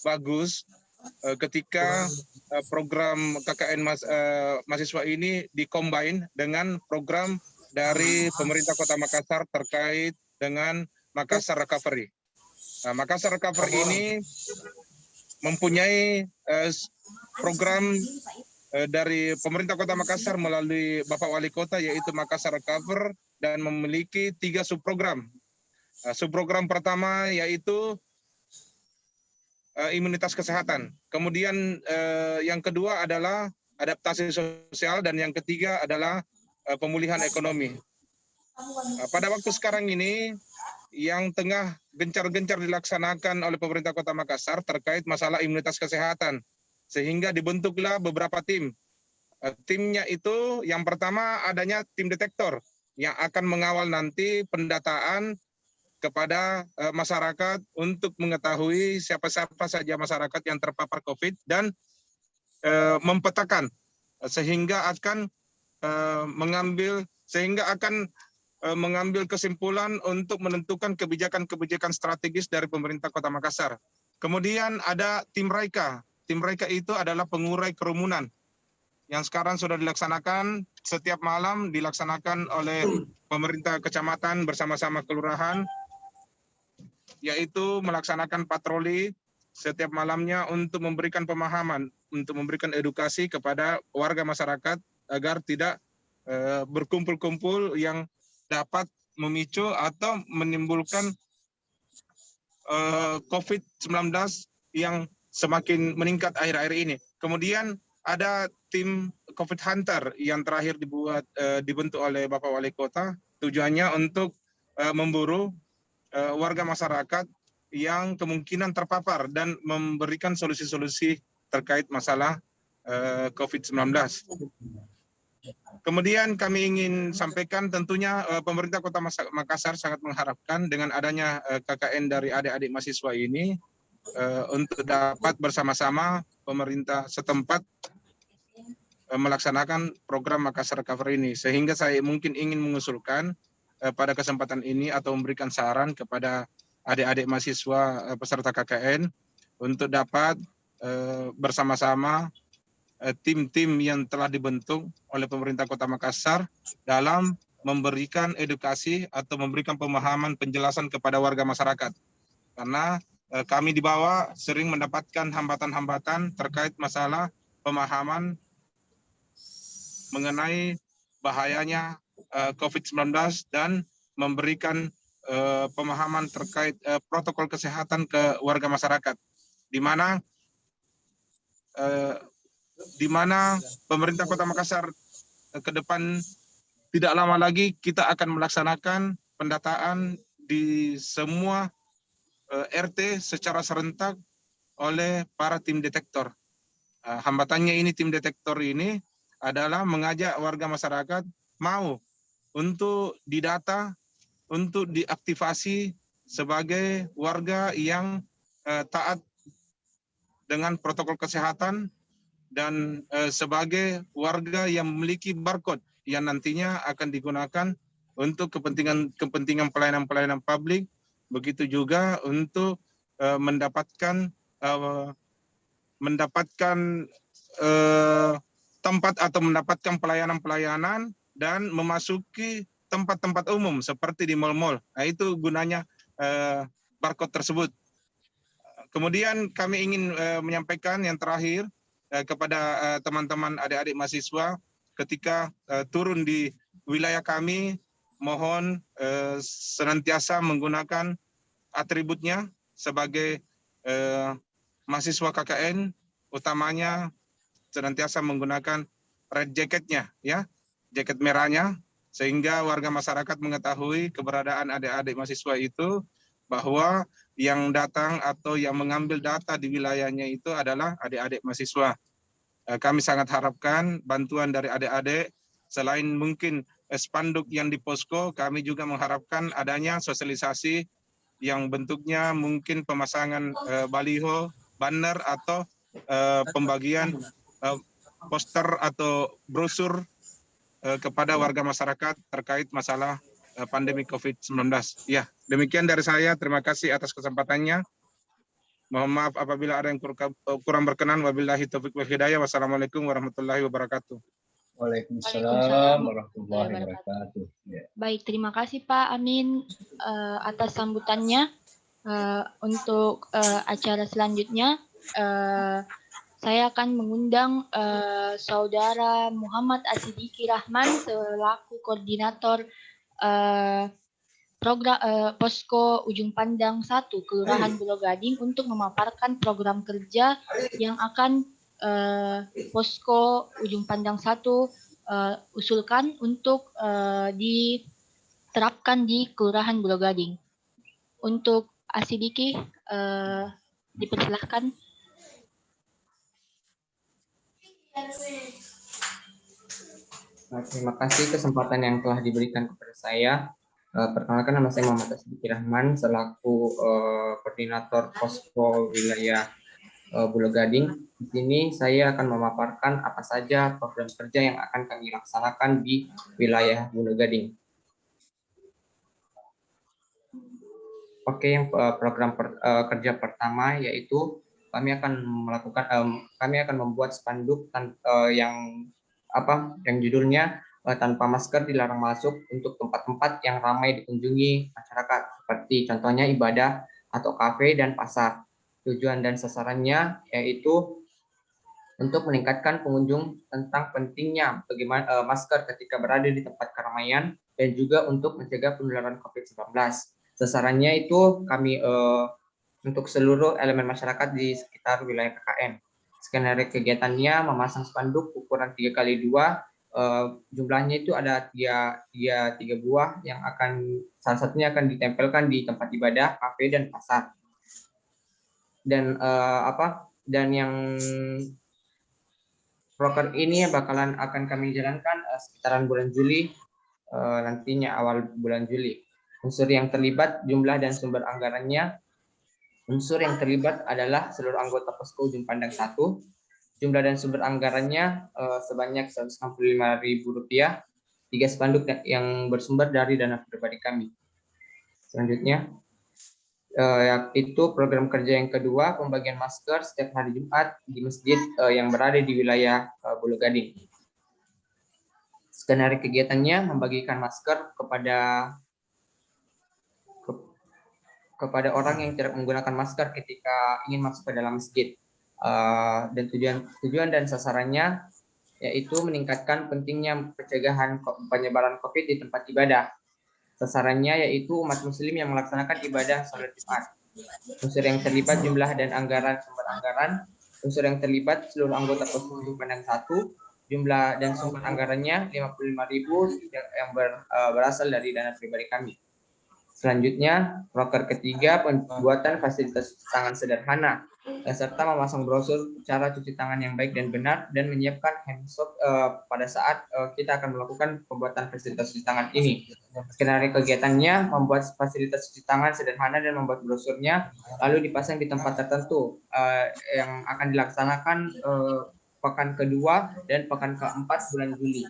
bagus ketika program KKN mahasiswa ini dikombin dengan program dari pemerintah Kota Makassar terkait dengan Makassar Recovery. Nah, Makassar Recovery ini mempunyai program dari pemerintah Kota Makassar melalui Bapak Wali Kota, yaitu Makassar Recover, dan memiliki 3 subprogram. Subprogram pertama yaitu imunitas kesehatan. Kemudian yang kedua adalah adaptasi sosial, dan yang ketiga adalah pemulihan ekonomi. Pada waktu sekarang ini yang tengah gencar-gencar dilaksanakan oleh pemerintah Kota Makassar terkait masalah imunitas kesehatan, sehingga dibentuklah beberapa tim. Timnya itu yang pertama adanya tim detektor yang akan mengawal nanti pendataan kepada masyarakat untuk mengetahui siapa-siapa saja masyarakat yang terpapar COVID dan mempetakan sehingga akan mengambil kesimpulan untuk menentukan kebijakan-kebijakan strategis dari pemerintah Kota Makassar. Kemudian ada tim Raika. Tim Raika itu adalah pengurai kerumunan yang sekarang sudah dilaksanakan setiap malam, dilaksanakan oleh pemerintah kecamatan bersama-sama kelurahan, yaitu melaksanakan patroli setiap malamnya untuk memberikan pemahaman, untuk memberikan edukasi kepada warga masyarakat agar tidak berkumpul-kumpul yang dapat memicu atau menimbulkan COVID-19 yang semakin meningkat akhir-akhir ini. Kemudian ada tim COVID Hunter yang terakhir dibentuk oleh Bapak Wali Kota, tujuannya untuk memburu warga masyarakat yang kemungkinan terpapar dan memberikan solusi-solusi terkait masalah COVID-19. Kemudian kami ingin sampaikan tentunya pemerintah Kota Makassar sangat mengharapkan dengan adanya KKN dari adik-adik mahasiswa ini untuk dapat bersama-sama pemerintah setempat melaksanakan program Makassar Recovery ini. Sehingga saya mungkin ingin mengusulkan pada kesempatan ini atau memberikan saran kepada adik-adik mahasiswa peserta KKN untuk dapat bersama-sama tim-tim yang telah dibentuk oleh pemerintah Kota Makassar dalam memberikan edukasi atau memberikan pemahaman penjelasan kepada warga masyarakat. Karena kami di bawah sering mendapatkan hambatan-hambatan terkait masalah pemahaman mengenai bahayanya COVID-19 dan memberikan pemahaman terkait protokol kesehatan ke warga masyarakat, di mana pemerintah Kota Makassar ke depan tidak lama lagi kita akan melaksanakan pendataan di semua RT secara serentak oleh para tim detektor. Hambatannya ini tim detektor ini adalah mengajak warga masyarakat mau untuk didata, untuk diaktifasi sebagai warga yang taat dengan protokol kesehatan dan sebagai warga yang memiliki barcode yang nantinya akan digunakan untuk kepentingan pelayanan publik, begitu juga untuk mendapatkan tempat atau mendapatkan pelayanan dan memasuki tempat-tempat umum seperti di mal-mal. Nah, itu gunanya barcode tersebut. Kemudian kami ingin menyampaikan yang terakhir kepada teman-teman adik-adik mahasiswa, ketika turun di wilayah kami, mohon senantiasa menggunakan atributnya sebagai mahasiswa KKN, utamanya senantiasa menggunakan red jacketnya, ya, jaket merahnya, sehingga warga masyarakat mengetahui keberadaan adik-adik mahasiswa itu, bahwa yang datang atau yang mengambil data di wilayahnya itu adalah adik-adik mahasiswa. Kami sangat harapkan bantuan dari adik-adik, selain mungkin spanduk yang di posko, kami juga mengharapkan adanya sosialisasi yang bentuknya mungkin pemasangan baliho, banner, atau pembagian poster atau brosur kepada warga masyarakat terkait masalah pandemi COVID-19. Ya, demikian dari saya. Terima kasih atas kesempatannya. Mohon maaf apabila ada yang kurang berkenan. Wabillahi taufiq wal hidayah. Wassalamualaikum warahmatullahi wabarakatuh. Waalaikumsalam warahmatullahi wabarakatuh. Ya. Baik, terima kasih Pak Amin atas sambutannya. Untuk acara selanjutnya, saya akan mengundang Saudara Muhammad Asidiki Rahman selaku koordinator program Posko Ujung Pandang 1 Kelurahan Pulau Gading untuk memaparkan program kerja yang akan Posko Ujung Pandang 1 usulkan untuk diterapkan di Kelurahan Pulau Gading. Untuk Asidiki, dipersilahkan. Terima kasih kesempatan yang telah diberikan kepada saya. Perkenalkan, nama saya Muhammad Asidiki Rahman selaku koordinator posko wilayah Pulau Gading. Di sini saya akan memaparkan apa saja program kerja yang akan kami laksanakan di wilayah Pulau Gading. Oke, yang program kerja pertama yaitu kami akan membuat spanduk yang judulnya tanpa masker dilarang masuk untuk tempat-tempat yang ramai dikunjungi masyarakat, seperti contohnya ibadah atau kafe dan pasar. Tujuan dan sasarannya yaitu untuk meningkatkan pengunjung tentang pentingnya bagaimana masker ketika berada di tempat keramaian dan juga untuk mencegah penularan COVID-19. Sasarannya itu kami untuk seluruh elemen masyarakat di sekitar wilayah KKN. Skenario kegiatannya memasang spanduk ukuran 3x2, jumlahnya itu ada tiga buah yang salah satunya akan ditempelkan di tempat ibadah, kafe, dan pasar. Dan yang proker ini akan kami jalankan sekitaran bulan Juli, nantinya awal bulan Juli. Unsur yang terlibat, jumlah dan sumber anggarannya. Unsur yang terlibat adalah seluruh anggota Posko Ujung Pandang 1. Jumlah dan sumber anggarannya sebanyak Rp165.000. 3 spanduk yang bersumber dari dana pribadi kami. Selanjutnya, itu program kerja yang kedua, pembagian masker setiap hari Jumat di masjid yang berada di wilayah Pulau Gading. Skenario kegiatannya membagikan masker kepada orang yang tidak menggunakan masker ketika ingin masuk ke dalam masjid. Dan tujuan dan sasarannya yaitu meningkatkan pentingnya pencegahan penyebaran COVID di tempat ibadah. Sasarannya yaitu umat muslim yang melaksanakan ibadah salat Jumat. Unsur yang terlibat, jumlah dan sumber anggaran. Unsur yang terlibat seluruh anggota Posko Ujung Pandang 1. Jumlah dan sumber anggarannya Rp55.000 yang berasal dari dana pribadi kami. Selanjutnya, proker ketiga, pembuatan fasilitas cuci tangan sederhana, serta memasang brosur cara cuci tangan yang baik dan benar, dan menyiapkan hand soap pada saat kita akan melakukan pembuatan fasilitas cuci tangan ini. Skenario kegiatannya membuat fasilitas cuci tangan sederhana dan membuat brosurnya, lalu dipasang di tempat tertentu yang akan dilaksanakan pekan kedua dan pekan keempat bulan Juli.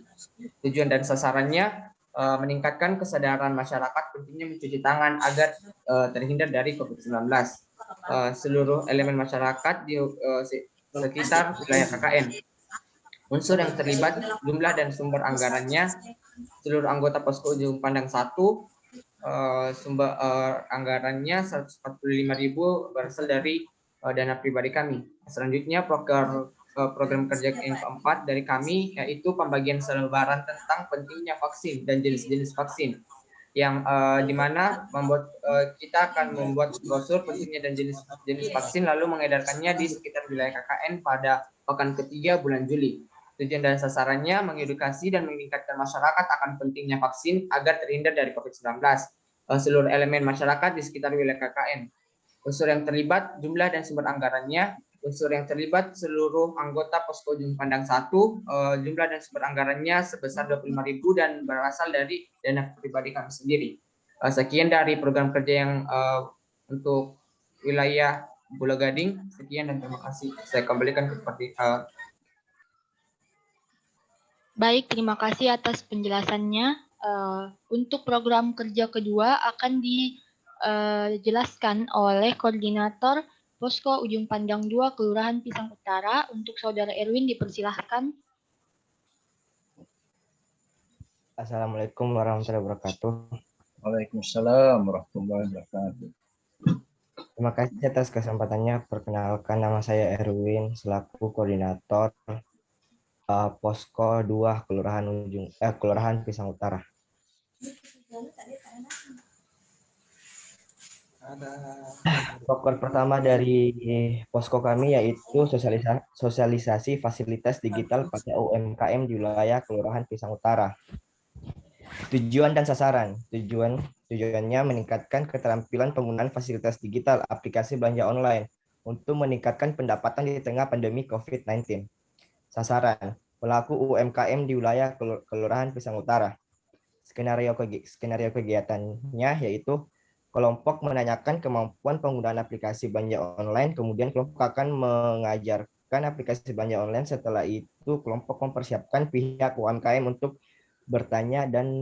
Tujuan dan sasarannya meningkatkan kesadaran masyarakat pentingnya mencuci tangan agar terhindar dari COVID-19. Seluruh elemen masyarakat di sekitar wilayah KKN. Unsur yang terlibat, jumlah dan sumber anggarannya, seluruh anggota Posko Ujung Pandang 1, sumber anggarannya Rp145.000 berasal dari dana pribadi kami. Selanjutnya, program kerja yang keempat dari kami yaitu pembagian selebaran tentang pentingnya vaksin dan jenis-jenis vaksin, yang dimana kita akan membuat brosur pentingnya dan jenis vaksin lalu mengedarkannya di sekitar wilayah KKN pada pekan ketiga bulan Juli. Tujuan dan sasarannya mengedukasi dan meningkatkan masyarakat akan pentingnya vaksin agar terhindar dari COVID-19. Seluruh elemen masyarakat di sekitar wilayah KKN. Unsur yang terlibat, jumlah dan sumber anggarannya. Unsur yang terlibat seluruh anggota Posko Ujung Pandang 1, jumlah dan sumber anggarannya sebesar Rp25.000 dan berasal dari dana pribadi kami sendiri. Sekian dari program kerja yang untuk wilayah Pulau Gading. Sekian dan terima kasih. Saya kembalikan kepada Baik, terima kasih atas penjelasannya. Untuk program kerja kedua akan dijelaskan oleh Koordinator Posko Ujung Pandang 2 Kelurahan Pisang Utara. Untuk Saudara Erwin dipersilahkan. Assalamualaikum warahmatullahi wabarakatuh. Waalaikumsalam warahmatullahi wabarakatuh. Terima kasih atas kesempatannya. Perkenalkan, nama saya Erwin selaku koordinator Posko 2 Kelurahan Pisang Utara. Proker pertama dari posko kami yaitu sosialisasi fasilitas digital pada UMKM di wilayah Kelurahan Pisang Utara. Tujuan dan sasaran. Tujuannya meningkatkan keterampilan penggunaan fasilitas digital aplikasi belanja online untuk meningkatkan pendapatan di tengah pandemi COVID-19. Sasaran, pelaku UMKM di wilayah Kelurahan Pisang Utara. Skenario kegiatannya yaitu kelompok menanyakan kemampuan penggunaan aplikasi belanja online, kemudian kelompok akan mengajarkan aplikasi belanja online. Setelah itu kelompok mempersiapkan pihak UMKM untuk bertanya dan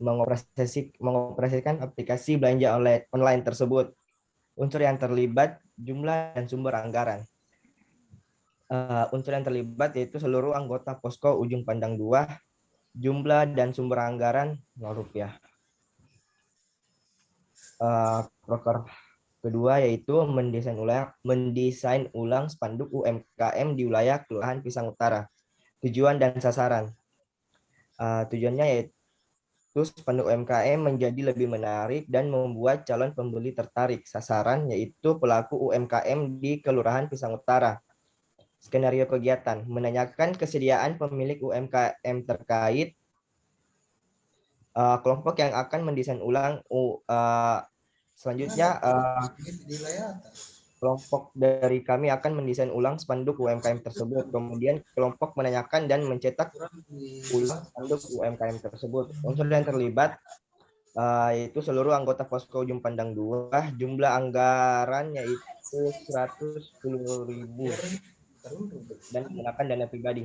mengoperasikan aplikasi belanja online tersebut. Unsur yang terlibat, jumlah dan sumber anggaran. Unsur yang terlibat yaitu seluruh anggota Posko Ujung Pandang 2, jumlah dan sumber anggaran Rp0. Kedua yaitu mendesain ulang spanduk UMKM di wilayah Kelurahan Pisang Utara. Tujuan dan sasaran. Tujuannya yaitu spanduk UMKM menjadi lebih menarik dan membuat calon pembeli tertarik. Sasaran yaitu pelaku UMKM di Kelurahan Pisang Utara. Skenario kegiatan, menanyakan kesediaan pemilik UMKM terkait kelompok yang akan mendesain ulang. Selanjutnya, kelompok dari kami akan mendesain ulang spanduk UMKM tersebut. Kemudian kelompok menanyakan dan mencetak ulang spanduk UMKM tersebut. Unsur yang terlibat yaitu seluruh anggota Posko Ujung Pandang 2. Jumlah anggaran yaitu 110.000 dan menggunakan dana pribadi.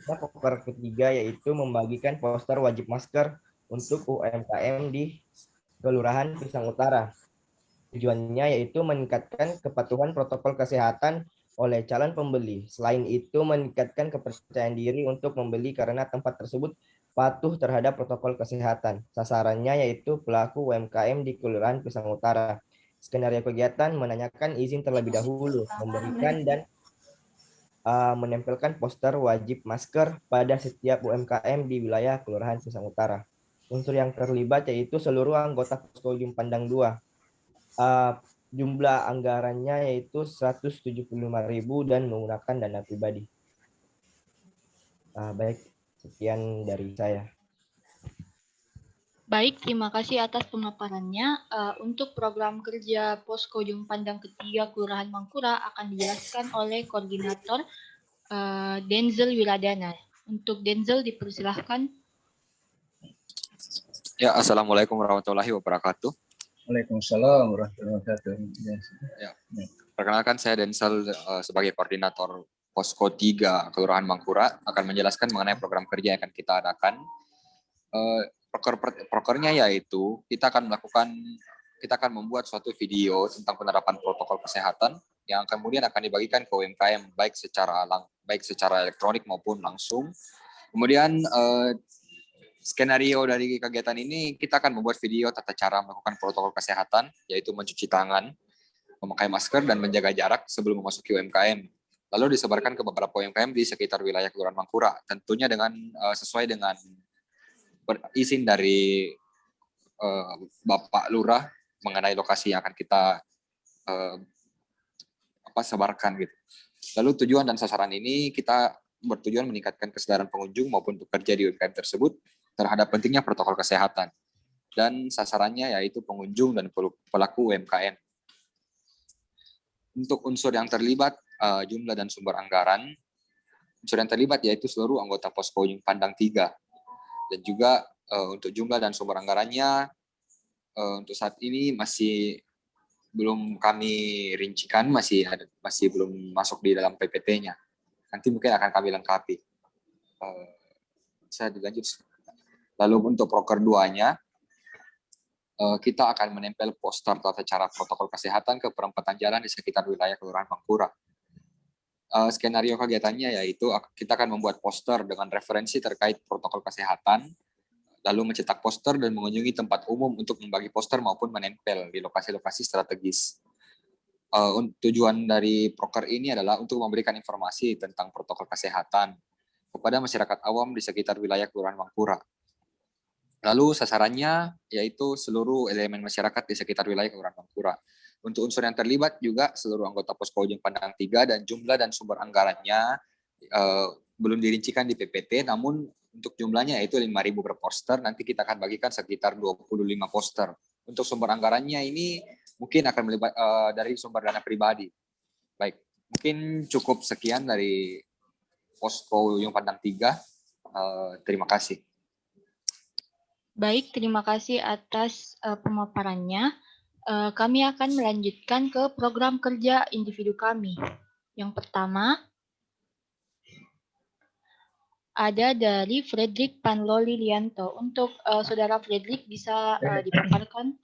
Poker ketiga yaitu membagikan poster wajib masker untuk UMKM di Kelurahan Pisang Utara. Tujuannya yaitu meningkatkan kepatuhan protokol kesehatan oleh calon pembeli. Selain itu meningkatkan kepercayaan diri untuk membeli karena tempat tersebut patuh terhadap protokol kesehatan. Sasarannya yaitu pelaku UMKM di Kelurahan Pisang Utara. Skenario kegiatan menanyakan izin terlebih dahulu, memberikan dan menempelkan poster wajib masker pada setiap UMKM di wilayah Kelurahan Pisang Utara. Unsur yang terlibat yaitu seluruh anggota Posko Ujung Pandang 2. Jumlah anggarannya yaitu 175.000 dan menggunakan dana pribadi. Baik, sekian dari saya. Baik, terima kasih atas pemaparannya. Untuk program kerja Posko Ujung Pandang ketiga Kelurahan Mangkura akan dijelaskan oleh Koordinator Denzel Wiladana. Untuk Denzel dipersilahkan. Ya, Assalamualaikum warahmatullahi wabarakatuh. Waalaikumsalam warahmatullahi wabarakatuh. Ya. Perkenalkan, saya Denzel sebagai Koordinator Posko 3 Kelurahan Mangkura akan menjelaskan mengenai program kerja yang akan kita adakan. Prokernya yaitu kita akan membuat suatu video tentang penerapan protokol kesehatan yang kemudian akan dibagikan ke UMKM baik secara elektronik maupun langsung. Kemudian skenario dari kegiatan ini kita akan membuat video tata cara melakukan protokol kesehatan yaitu mencuci tangan, memakai masker dan menjaga jarak sebelum memasuki UMKM. Lalu disebarkan ke beberapa UMKM di sekitar wilayah Kelurahan Mangkura, tentunya dengan sesuai dengan izin dari Bapak Lurah mengenai lokasi yang akan kita sebarkan gitu. Lalu tujuan dan sasaran ini kita bertujuan meningkatkan kesadaran pengunjung maupun pekerja di UMKM tersebut terhadap pentingnya protokol kesehatan. Dan sasarannya yaitu pengunjung dan pelaku UMKM. Untuk unsur yang terlibat, jumlah dan sumber anggaran. Unsur yang terlibat yaitu seluruh anggota Posko Ujung Pandang 3. Dan juga untuk jumlah dan sumber anggarannya untuk saat ini masih belum kami rincikan, masih belum masuk di dalam PPT-nya. Nanti mungkin akan kami lengkapi. Bisa dilanjut. Lalu untuk proker 2-nya, kita akan menempel poster tata cara protokol kesehatan ke perempatan jalan di sekitar wilayah Kelurahan Mangkura. Skenario kegiatannya yaitu kita akan membuat poster dengan referensi terkait protokol kesehatan, lalu mencetak poster dan mengunjungi tempat umum untuk membagi poster maupun menempel di lokasi-lokasi strategis. Tujuan dari proker ini adalah untuk memberikan informasi tentang protokol kesehatan kepada masyarakat awam di sekitar wilayah Kelurahan Mangkura. Lalu sasarannya yaitu seluruh elemen masyarakat di sekitar wilayah Kelurahan Mangkura. Untuk unsur yang terlibat juga seluruh anggota Posko Ujung Pandang 3 dan jumlah dan sumber anggarannya belum dirincikan di PPT, namun untuk jumlahnya yaitu 5.000 per poster, nanti kita akan bagikan sekitar 25 poster. Untuk sumber anggarannya ini mungkin akan melibat dari sumber dana pribadi. Baik, mungkin cukup sekian dari Posko Ujung Pandang 3. Terima kasih. Baik, terima kasih atas pemaparannya. Kami akan melanjutkan ke program kerja individu kami. Yang pertama, ada dari Fredrik Panloli Lianto. Untuk Saudara Fredrik bisa dipaparkan.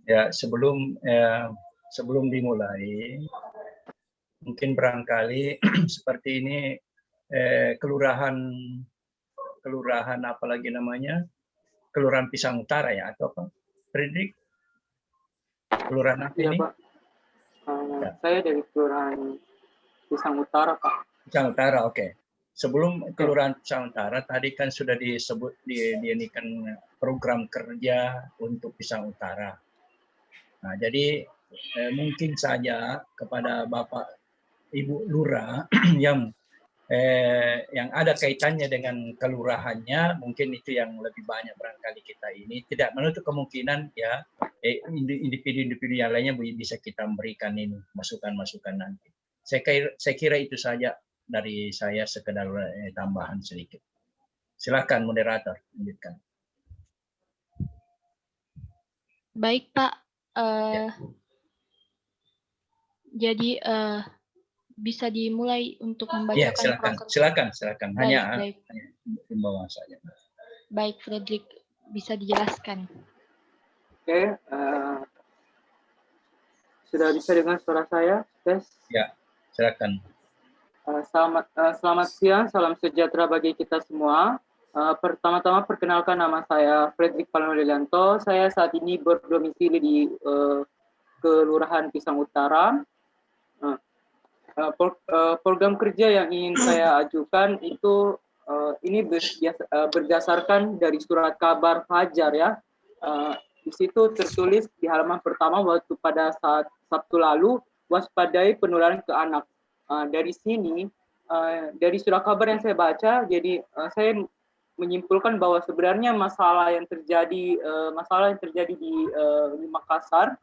Ya, sebelum dimulai, mungkin barangkali seperti ini kelurahan kelurahan apalagi namanya, Kelurahan Pisang Utara ya atau apa? Fredrik? Kelurahan apa Iya, ini? Pak. Ya. Saya dari Kelurahan Pisang Utara, Pak. Pisang Utara, oke. Sebelum Kelurahan Pisang Utara tadi kan sudah disebut diinikan program kerja untuk Pisang Utara. Nah, jadi mungkin saja kepada Bapak Ibu Lurah yang ada kaitannya dengan kelurahannya, mungkin itu yang lebih banyak barangkali kita ini. Tidak menutup kemungkinan ya individu-individu yang lainnya bisa kita memberikan ini masukan-masukan nanti. Saya kira itu saja dari saya, sekedar tambahan sedikit. Silakan moderator lanjutkan. Baik Pak, jadi bisa dimulai untuk Ya, membacakan silakan. Hanya himbauan saja. Baik, Fredrik, bisa dijelaskan. Oke, sudah bisa dengar suara saya? Tes. Ya, silakan. Selamat siang, salam sejahtera bagi kita semua. Pertama-tama perkenalkan, nama saya Fredrik Palmolianto. Saya saat ini berdomisili di Kelurahan Pisang Utara. Program kerja yang ingin saya ajukan itu ini berdasarkan dari surat kabar Fajar ya. Di situ tertulis di halaman pertama waktu pada saat Sabtu lalu, waspadai penularan ke anak. Dari sini, dari surat kabar yang saya baca, jadi saya menyimpulkan bahwa sebenarnya masalah yang terjadi di Makassar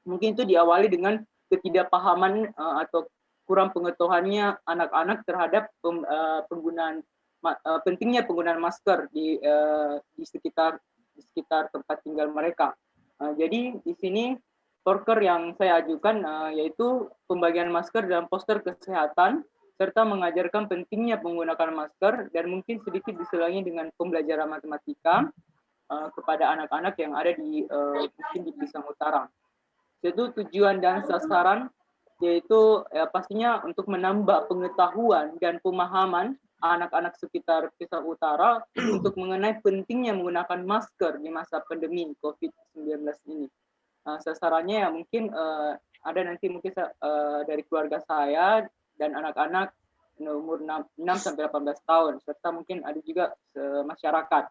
mungkin itu diawali dengan ketidakpahaman atau kurang pengetahuannya anak-anak terhadap pentingnya penggunaan masker di sekitar tempat tinggal mereka. Jadi di sini proker yang saya ajukan yaitu pembagian masker dan poster kesehatan serta mengajarkan pentingnya menggunakan masker dan mungkin sedikit diselangi dengan pembelajaran matematika kepada anak-anak yang ada di mungkin di Pisang Utara. Itu tujuan dan sasaran yaitu pastinya untuk menambah pengetahuan dan pemahaman anak-anak sekitar Pisang Utara untuk mengenai pentingnya menggunakan masker di masa pandemi COVID-19 ini. Sasarannya ya mungkin ada nanti mungkin dari keluarga saya dan anak-anak umur 6 sampai 18 tahun serta mungkin ada juga masyarakat.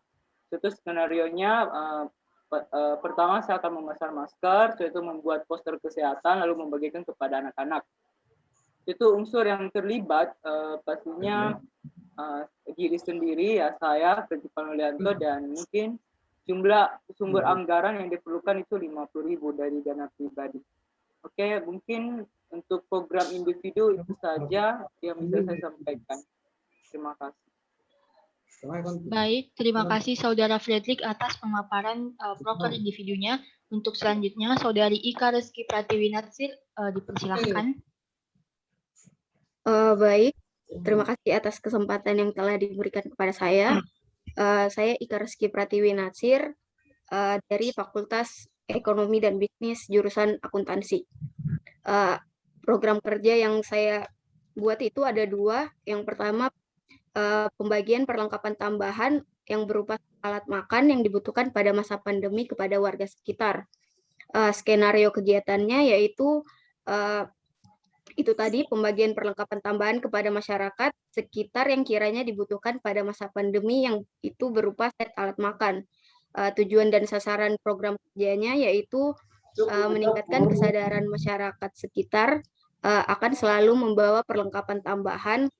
Itu skenarionya pertama saya akan memesan masker, yaitu membuat poster kesehatan lalu membagikan kepada anak-anak. Itu unsur yang terlibat pastinya diri sendiri ya saya Fredrik Palmolianto dan mungkin jumlah sumber anggaran yang diperlukan itu 50.000 dari dana pribadi. Oke, mungkin untuk program individu itu saja yang bisa saya sampaikan. Terima kasih. Baik, terima kasih Saudara Fredrik atas pemaparan proker individunya. Untuk selanjutnya, Saudari Ika Reski Pratiwinatsir, dipersilahkan. Baik, terima kasih atas kesempatan yang telah diberikan kepada saya. Saya Ika Reski Pratiwinatsir dari Fakultas Ekonomi dan Bisnis jurusan Akuntansi. Program kerja yang saya buat itu ada dua. Yang pertama, pembagian perlengkapan tambahan yang berupa alat makan yang dibutuhkan pada masa pandemi kepada warga sekitar. Skenario kegiatannya yaitu itu tadi pembagian perlengkapan tambahan kepada masyarakat sekitar yang kiranya dibutuhkan pada masa pandemi yang itu berupa set alat makan. Tujuan dan sasaran program kerjanya yaitu meningkatkan kesadaran masyarakat sekitar akan selalu membawa perlengkapan tambahan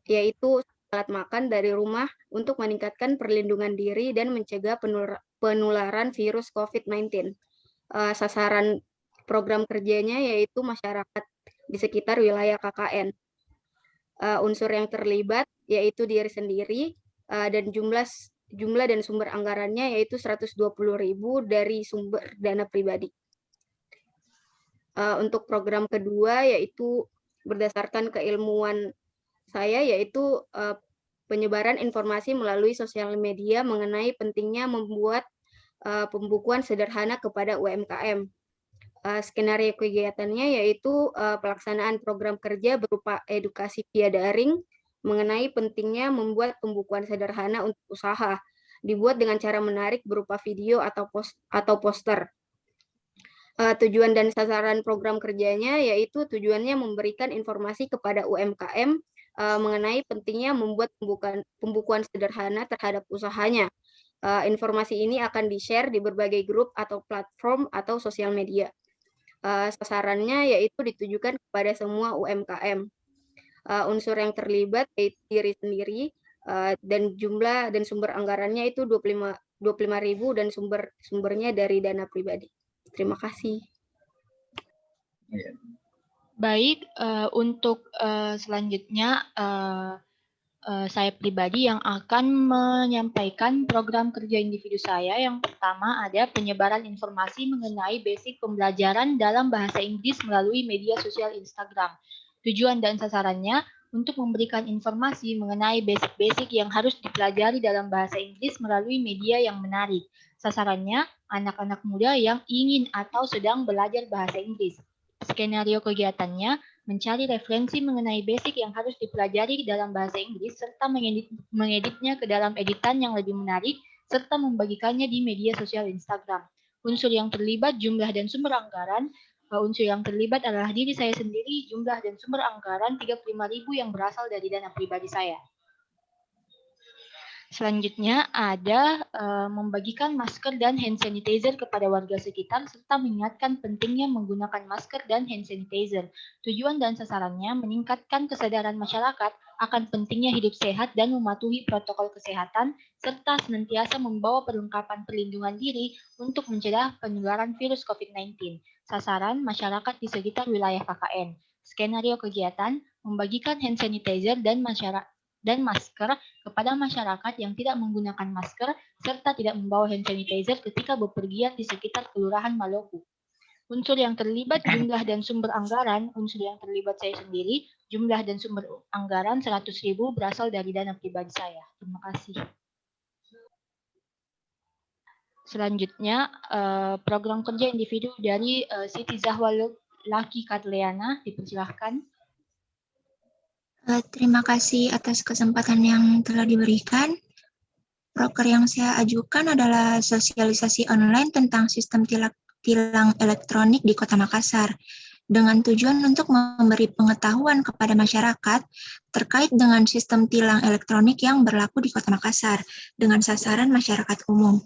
yaitu alat makan dari rumah untuk meningkatkan perlindungan diri dan mencegah penularan virus COVID-19. Sasaran program kerjanya yaitu masyarakat di sekitar wilayah KKN. Unsur yang terlibat yaitu diri sendiri dan jumlah dan sumber anggarannya yaitu 120.000 dari sumber dana pribadi. Untuk program kedua yaitu berdasarkan keilmuan saya yaitu penyebaran informasi melalui sosial media mengenai pentingnya membuat pembukuan sederhana kepada UMKM. Skenario kegiatannya yaitu pelaksanaan program kerja berupa edukasi via daring, mengenai pentingnya membuat pembukuan sederhana untuk usaha, dibuat dengan cara menarik berupa video atau poster. Tujuan dan sasaran program kerjanya yaitu tujuannya memberikan informasi kepada UMKM mengenai pentingnya membuat pembukuan sederhana terhadap usahanya. Informasi ini akan di-share di berbagai grup atau platform atau sosial media. Sasarannya yaitu ditujukan kepada semua UMKM. Unsur yang terlibat yaitu diri sendiri, dan jumlah dan sumber anggarannya itu 25.000 dan sumbernya dari dana pribadi. Terima kasih. Baik, untuk selanjutnya saya pribadi yang akan menyampaikan program kerja individu saya. Yang pertama ada penyebaran informasi mengenai basic pembelajaran dalam bahasa Inggris melalui media sosial Instagram. Tujuan dan sasarannya untuk memberikan informasi mengenai basic-basic yang harus dipelajari dalam bahasa Inggris melalui media yang menarik. Sasarannya anak-anak muda yang ingin atau sedang belajar bahasa Inggris. Skenario kegiatannya mencari referensi mengenai basic yang harus dipelajari dalam bahasa Inggris serta mengeditnya ke dalam editan yang lebih menarik serta membagikannya di media sosial Instagram. Unsur yang terlibat, jumlah dan sumber anggaran. Unsur yang terlibat adalah diri saya sendiri, jumlah dan sumber anggaran 35.000 yang berasal dari dana pribadi saya. Selanjutnya ada membagikan masker dan hand sanitizer kepada warga sekitar serta mengingatkan pentingnya menggunakan masker dan hand sanitizer. Tujuan dan sasarannya meningkatkan kesadaran masyarakat akan pentingnya hidup sehat dan mematuhi protokol kesehatan serta senantiasa membawa perlengkapan perlindungan diri untuk mencegah penularan virus COVID-19. Sasaran masyarakat di sekitar wilayah KKN. Skenario kegiatan membagikan hand sanitizer dan masker kepada masyarakat yang tidak menggunakan masker serta tidak membawa hand sanitizer ketika bepergian di sekitar Kelurahan Maloku. Unsur yang terlibat, jumlah dan sumber anggaran. Unsur yang terlibat saya sendiri, jumlah dan sumber anggaran 100.000 berasal dari dana pribadi saya. Terima kasih. Selanjutnya, program kerja individu dari Siti Zahwa Laki Katleana, dipersilahkan. Terima kasih atas kesempatan yang telah diberikan. Proker yang saya ajukan adalah sosialisasi online tentang sistem tilang elektronik di Kota Makassar, dengan tujuan untuk memberi pengetahuan kepada masyarakat terkait dengan sistem tilang elektronik yang berlaku di Kota Makassar, dengan sasaran masyarakat umum.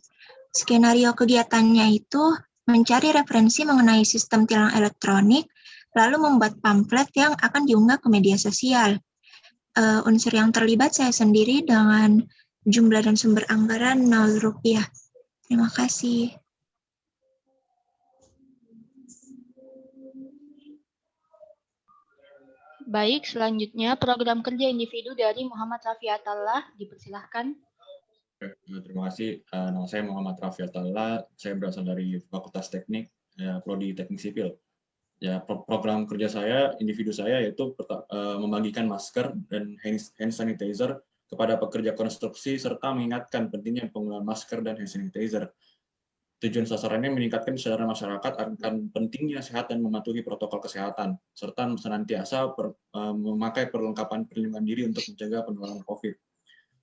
Skenario kegiatannya itu mencari referensi mengenai sistem tilang elektronik, lalu membuat pamflet yang akan diunggah ke media sosial. Unsur yang terlibat saya sendiri dengan jumlah dan sumber anggaran Rp0. Terima kasih. Baik, selanjutnya program kerja individu dari Muhammad Rafi Atallah, dipersilahkan. Terima kasih. Nama saya Muhammad Rafi Atallah. Saya berasal dari Fakultas Teknik, Prodi Teknik Sipil. Ya, program kerja saya, individu saya yaitu membagikan masker dan hand sanitizer kepada pekerja konstruksi serta mengingatkan pentingnya penggunaan masker dan hand sanitizer. Tujuan sasarannya meningkatkan kesadaran masyarakat akan pentingnya sehat dan mematuhi protokol kesehatan serta senantiasa memakai perlengkapan perlindungan diri untuk mencegah penularan COVID.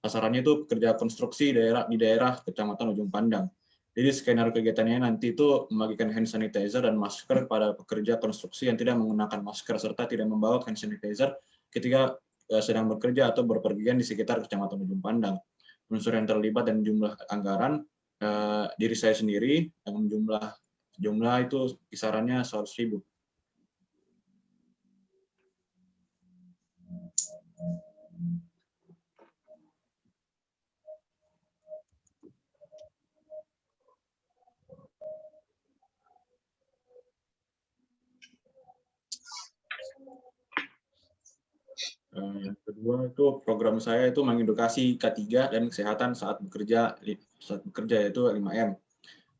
Sasarannya itu pekerja konstruksi di daerah Kecamatan Ujung Pandang. Jadi skenario kegiatannya nanti itu membagikan hand sanitizer dan masker pada pekerja konstruksi yang tidak menggunakan masker serta tidak membawa hand sanitizer ketika sedang bekerja atau berpergian di sekitar Kecamatan Ujung Pandang. Unsur yang terlibat dan jumlah anggaran, diri saya sendiri dengan jumlah itu kisarannya 100.000. Yang kedua itu program saya itu mengedukasi K3 dan kesehatan saat bekerja yaitu 5M.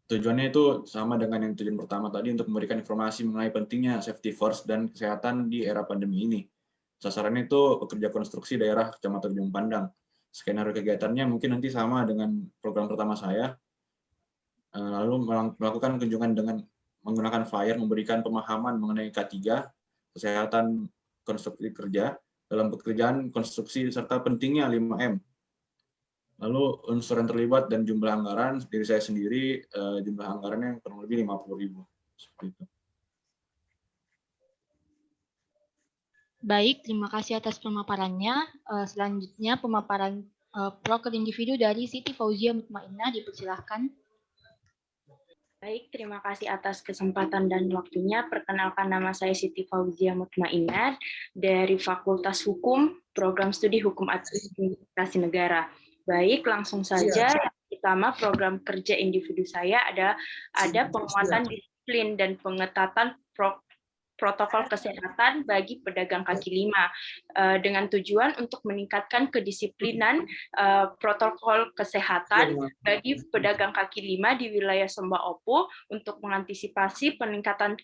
Tujuannya itu sama dengan yang tujuan pertama tadi untuk memberikan informasi mengenai pentingnya safety first dan kesehatan di era pandemi ini. Sasarannya itu pekerja konstruksi daerah Kecamatan Ujung Pandang. Skenario kegiatannya mungkin nanti sama dengan program pertama saya. Lalu melakukan kunjungan dengan menggunakan flyer memberikan pemahaman mengenai K3, kesehatan konstruksi kerja, dalam pekerjaan konstruksi serta pentingnya 5M. Lalu unsur yang terlibat dan jumlah anggaran, diri saya sendiri jumlah anggarannya kurang lebih 50.000. Seperti itu. Baik, terima kasih atas pemaparannya. Selanjutnya pemaparan proker individu dari Siti Fauzia Mutmainnah, dipersilahkan. Baik, terima kasih atas kesempatan dan waktunya. Perkenalkan, nama saya Siti Fauzia Mutmainnah dari Fakultas Hukum, Program Studi Hukum Administrasi Negara. Baik, langsung saja. Yang pertama, program kerja individu saya ada penguatan disiplin dan pengetatan protokol kesehatan bagi pedagang kaki lima dengan tujuan untuk meningkatkan kedisiplinan protokol kesehatan bagi pedagang kaki lima di wilayah Sumba Opo untuk mengantisipasi peningkatan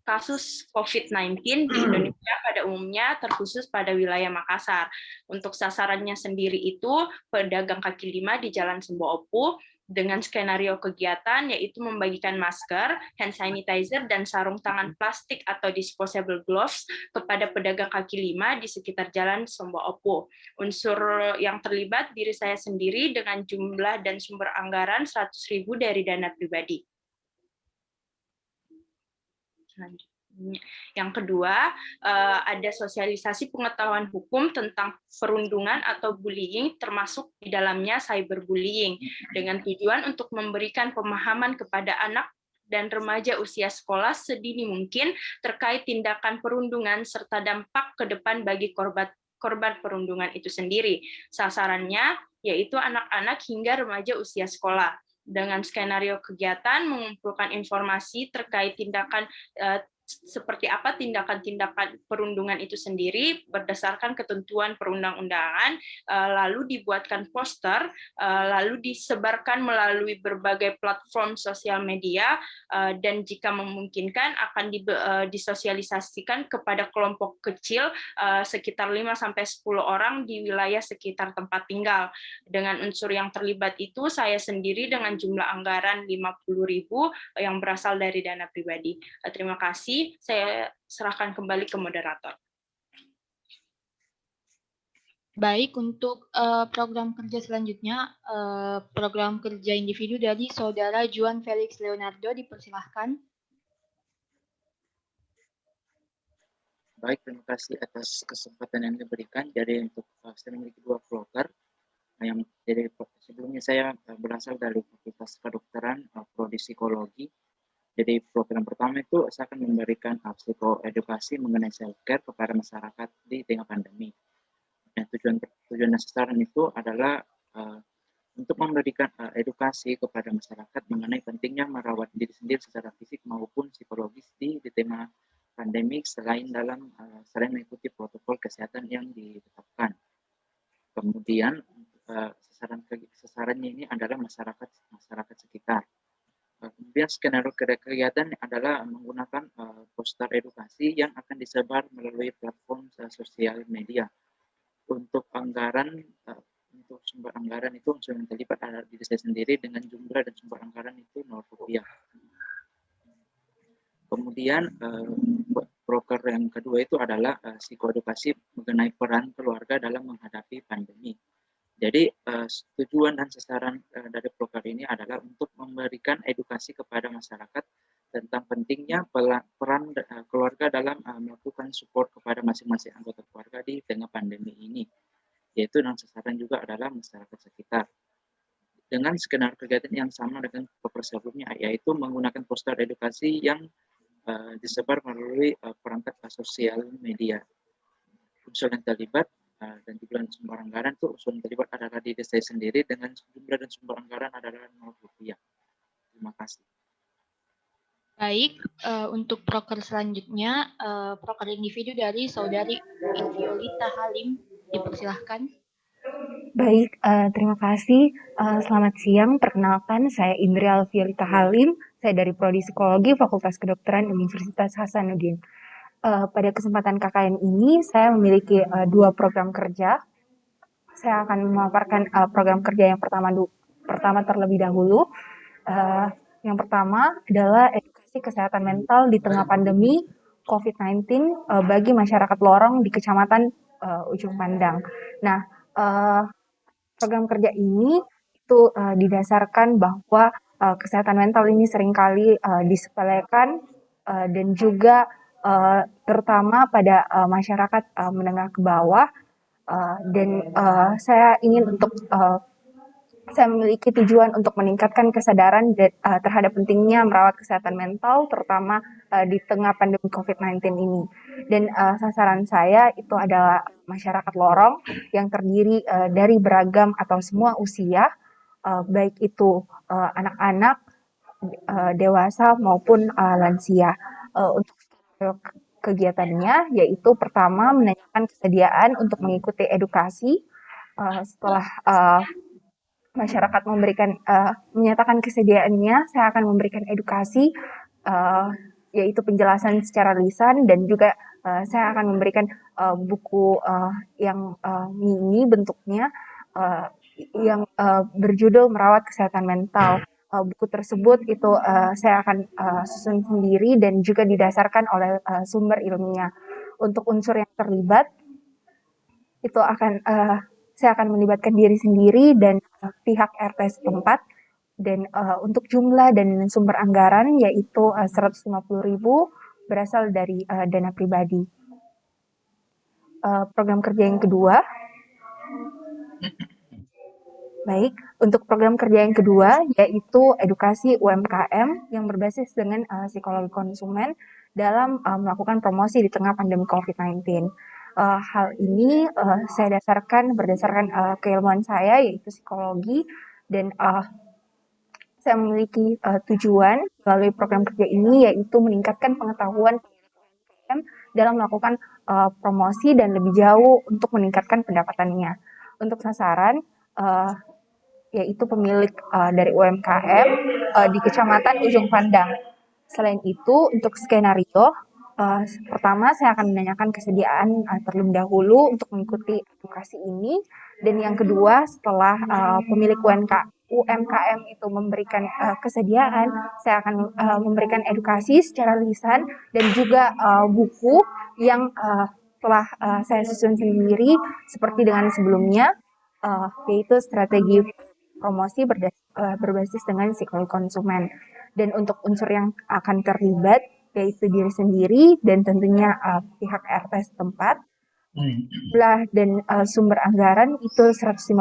kasus COVID-19 di Indonesia pada umumnya, terkhusus pada wilayah Makassar. Untuk sasarannya sendiri itu pedagang kaki lima di Jalan Sumba Opo dengan skenario kegiatan yaitu membagikan masker, hand sanitizer, dan sarung tangan plastik atau disposable gloves kepada pedagang kaki lima di sekitar Jalan Sumba Opo. Unsur yang terlibat diri saya sendiri dengan jumlah dan sumber anggaran 100.000 dari dana pribadi. Yang kedua, ada sosialisasi pengetahuan hukum tentang perundungan atau bullying, termasuk di dalamnya cyberbullying, dengan tujuan untuk memberikan pemahaman kepada anak dan remaja usia sekolah sedini mungkin terkait tindakan perundungan serta dampak ke depan bagi korban perundungan itu sendiri. Sasarannya yaitu anak-anak hingga remaja usia sekolah. Dengan skenario kegiatan mengumpulkan informasi terkait tindakan seperti apa tindakan-tindakan perundungan itu sendiri berdasarkan ketentuan perundang-undangan, lalu dibuatkan poster, lalu disebarkan melalui berbagai platform sosial media, dan jika memungkinkan akan disosialisasikan kepada kelompok kecil sekitar 5-10 orang di wilayah sekitar tempat tinggal. Dengan unsur yang terlibat itu saya sendiri dengan jumlah anggaran 50.000 yang berasal dari dana pribadi. Terima kasih. Saya serahkan kembali ke moderator. Baik, untuk program kerja selanjutnya, program kerja individu dari Saudara Juan Felix Leonardo, dipersilahkan. Baik, terima kasih atas kesempatan yang diberikan. Jadi untuk saya memiliki dua proker. Yang jadi sebelumnya saya berasal dari Fakultas Kedokteran, Prodi Psikologi. Jadi program pertama itu saya akan memberikan psikoedukasi mengenai self-care kepada masyarakat di tengah pandemi. Dan tujuan dan sasaran itu adalah untuk memberikan edukasi kepada masyarakat mengenai pentingnya merawat diri sendiri secara fisik maupun psikologis di tengah pandemi selain mengikuti protokol kesehatan yang ditetapkan. Kemudian sasarannya ini adalah masyarakat sekitar. Kemudian skenario kegiatan adalah menggunakan poster edukasi yang akan disebar melalui platform sosial media. Untuk sumber anggaran itu unsur yang terlibat ada diri saya sendiri dengan jumlah dan sumber anggaran itu Rp0. Kemudian proker yang kedua itu adalah psikoedukasi mengenai peran keluarga dalam menghadapi pandemi. Jadi tujuan dan sasaran dari proker ini adalah untuk memberikan edukasi kepada masyarakat tentang pentingnya peran keluarga dalam melakukan support kepada masing-masing anggota keluarga di tengah pandemi ini. Yaitu dan sasaran juga adalah masyarakat sekitar. Dengan skenario kegiatan yang sama dengan proker sebelumnya, yaitu menggunakan poster edukasi yang disebar melalui perangkat sosial media. Unsur yang terlibat dan juga sumber anggaran itu unsur yang terlibat adalah diri saya sendiri dengan jumlah dan sumber anggaran adalah Rp0. Terima kasih. Baik, untuk proker selanjutnya, proker individu dari Saudari Violita Halim, dipersilahkan. Baik, terima kasih. Selamat siang, perkenalkan saya Indri Alfiolita Halim, saya dari Prodi Psikologi Fakultas Kedokteran Universitas Hasanuddin. Pada kesempatan KKN ini, saya memiliki dua program kerja. Saya akan memaparkan program kerja yang pertama terlebih dahulu. Yang pertama adalah edukasi kesehatan mental di tengah pandemi COVID-19 bagi masyarakat lorong di Kecamatan ujung pandang. Nah, program kerja ini itu didasarkan bahwa kesehatan mental ini seringkali disepelekan dan juga terutama pada masyarakat menengah ke bawah, dan saya ingin untuk saya memiliki tujuan untuk meningkatkan kesadaran terhadap pentingnya merawat kesehatan mental, terutama di tengah pandemi COVID-19 ini. Dan sasaran saya itu adalah masyarakat lorong yang terdiri dari beragam atau semua usia, baik itu anak-anak, dewasa maupun lansia. Untuk kegiatannya yaitu pertama menanyakan kesediaan untuk mengikuti edukasi. Setelah masyarakat menyatakan kesediaannya, saya akan memberikan edukasi, yaitu penjelasan secara lisan, dan juga saya akan memberikan buku yang mini bentuknya, yang berjudul Merawat Kesehatan Mental. Buku tersebut itu saya akan susun sendiri dan juga didasarkan oleh sumber ilmiah. Untuk unsur yang terlibat, itu saya akan melibatkan diri sendiri dan pihak RT setempat, dan untuk jumlah dan sumber anggaran yaitu 150.000 berasal dari dana pribadi. Program kerja yang kedua, baik, untuk program kerja yang kedua yaitu edukasi UMKM yang berbasis dengan psikologi konsumen dalam melakukan promosi di tengah pandemi COVID-19. Hal ini saya berdasarkan keilmuan saya yaitu psikologi, dan saya memiliki tujuan melalui program kerja ini yaitu meningkatkan pengetahuan UMKM dalam melakukan promosi dan lebih jauh untuk meningkatkan pendapatannya. Untuk sasaran yaitu pemilik dari UMKM di Kecamatan Ujung Pandang. Selain itu, untuk skenario, pertama saya akan menanyakan kesediaan terlebih dahulu untuk mengikuti edukasi ini, dan yang kedua setelah pemilik UMKM itu memberikan kesediaan, saya akan memberikan edukasi secara lisan dan juga buku yang telah saya susun sendiri seperti dengan sebelumnya, yaitu strategi promosi berbasis dengan psikologi konsumen. Dan untuk unsur yang akan terlibat yaitu diri sendiri dan tentunya pihak RT setempat. Jumlah dan sumber anggaran itu 150.000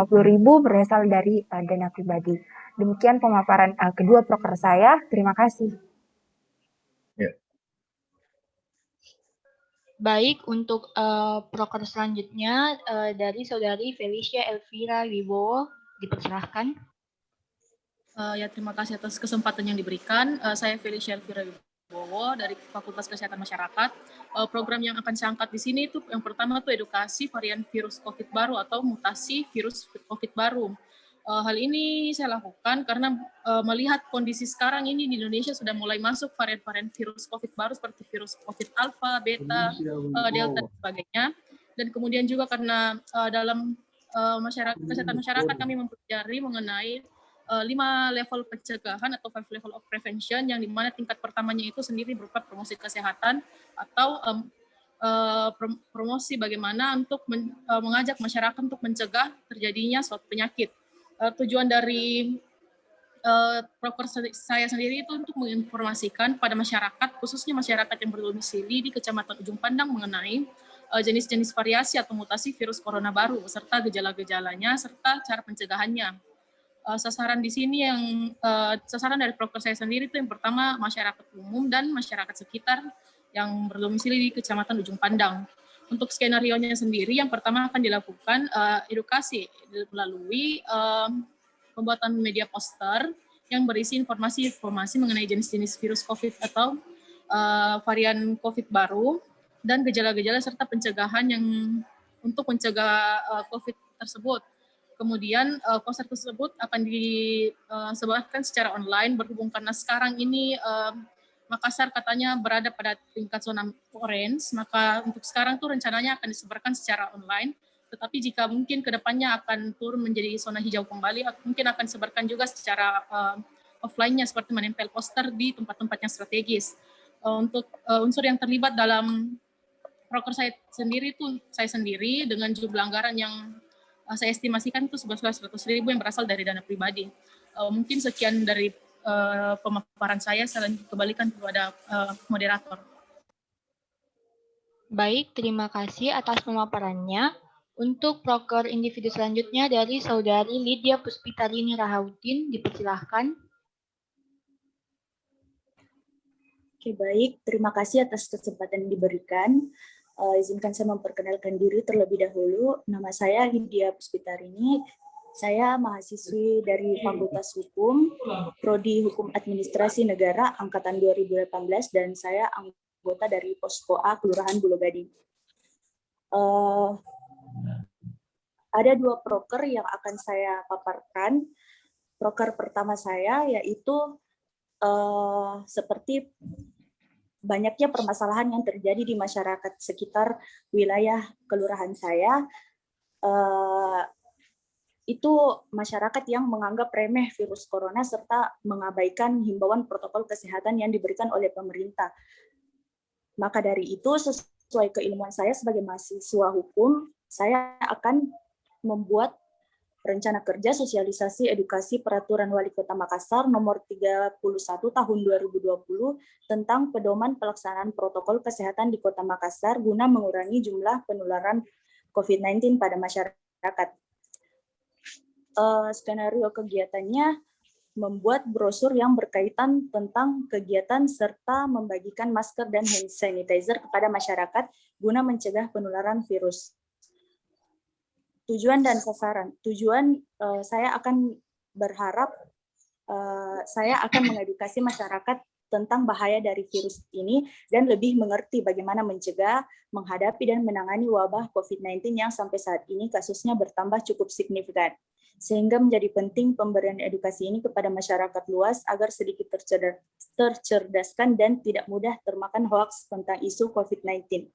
berasal dari dana pribadi. Demikian pemaparan kedua proker saya. Terima kasih. Ya. Baik, untuk proker selanjutnya dari Saudari Felicia Elvira Wibowo, dipersilahkan. Ya, terima kasih atas kesempatan yang diberikan. Saya Felicia Elvira Wibowo dari Fakultas Kesehatan Masyarakat. Program yang akan saya angkat di sini itu yang pertama itu edukasi varian virus COVID baru atau mutasi virus COVID baru. Hal ini saya lakukan karena melihat kondisi sekarang ini di Indonesia sudah mulai masuk varian-varian virus COVID baru seperti virus COVID alpha, beta, delta dan sebagainya. Dan kemudian juga karena dalam kesehatan masyarakat kami mempelajari mengenai 5 level pencegahan atau 5 level of prevention, yang dimana tingkat pertamanya itu sendiri berupa promosi kesehatan atau promosi bagaimana untuk mengajak masyarakat untuk mencegah terjadinya suatu penyakit. Tujuan dari proker saya sendiri itu untuk menginformasikan pada masyarakat, khususnya masyarakat yang berdomisili di Kecamatan Ujung Pandang mengenai jenis-jenis variasi atau mutasi virus corona baru, serta gejala-gejalanya, serta cara pencegahannya. Sasaran di sini sasaran dari proker saya sendiri itu yang pertama masyarakat umum dan masyarakat sekitar yang berdomisili di Kecamatan Ujung Pandang. Untuk skenario-nya sendiri, yang pertama akan dilakukan edukasi melalui pembuatan media poster yang berisi informasi mengenai jenis-jenis virus COVID atau varian COVID baru dan gejala-gejala serta pencegahan yang untuk mencegah COVID tersebut. Kemudian poster tersebut akan disebarkan secara online, berhubung karena sekarang ini Makassar katanya berada pada tingkat zona orange, maka untuk sekarang tuh rencananya akan disebarkan secara online, tetapi jika mungkin kedepannya akan turun menjadi zona hijau kembali, mungkin akan disebarkan juga secara offline-nya seperti menempel poster di tempat-tempat yang strategis. Untuk unsur yang terlibat dalam proker saya sendiri dengan jumlah anggaran yang saya estimasikan itu 11.100.000 yang berasal dari dana pribadi. Mungkin sekian dari pemaparan saya kembalikan kepada moderator. Baik, terima kasih atas pemaparannya. Untuk proker individu selanjutnya dari Saudari Lydia Puspitarini Rahauddin, dipersilahkan. Oke, baik. Terima kasih atas kesempatan yang diberikan. Izinkan saya memperkenalkan diri terlebih dahulu. Nama saya Lydia Puspitarini. Saya mahasiswi dari Fakultas Hukum, Prodi Hukum Administrasi Negara Angkatan 2018, dan saya anggota dari Posko A Kelurahan Bulo Gading. Ada dua proker yang akan saya paparkan. Proker pertama saya yaitu seperti banyaknya permasalahan yang terjadi di masyarakat sekitar wilayah kelurahan saya. Itu masyarakat yang menganggap remeh virus corona serta mengabaikan himbauan protokol kesehatan yang diberikan oleh pemerintah. Maka dari itu, sesuai keilmuan saya sebagai mahasiswa hukum, saya akan membuat rencana kerja sosialisasi edukasi peraturan Wali Kota Makassar nomor 31 tahun 2020 tentang pedoman pelaksanaan protokol kesehatan di Kota Makassar guna mengurangi jumlah penularan COVID-19 pada masyarakat. Skenario kegiatannya membuat brosur yang berkaitan tentang kegiatan serta membagikan masker dan hand sanitizer kepada masyarakat guna mencegah penularan virus. Tujuan dan sasaran. Tujuan saya akan berharap saya akan mengedukasi masyarakat tentang bahaya dari virus ini dan lebih mengerti bagaimana mencegah, menghadapi dan menangani wabah COVID-19 yang sampai saat ini kasusnya bertambah cukup signifikan. Sehingga menjadi penting pemberian edukasi ini kepada masyarakat luas agar sedikit tercerdaskan dan tidak mudah termakan hoaks tentang isu COVID-19.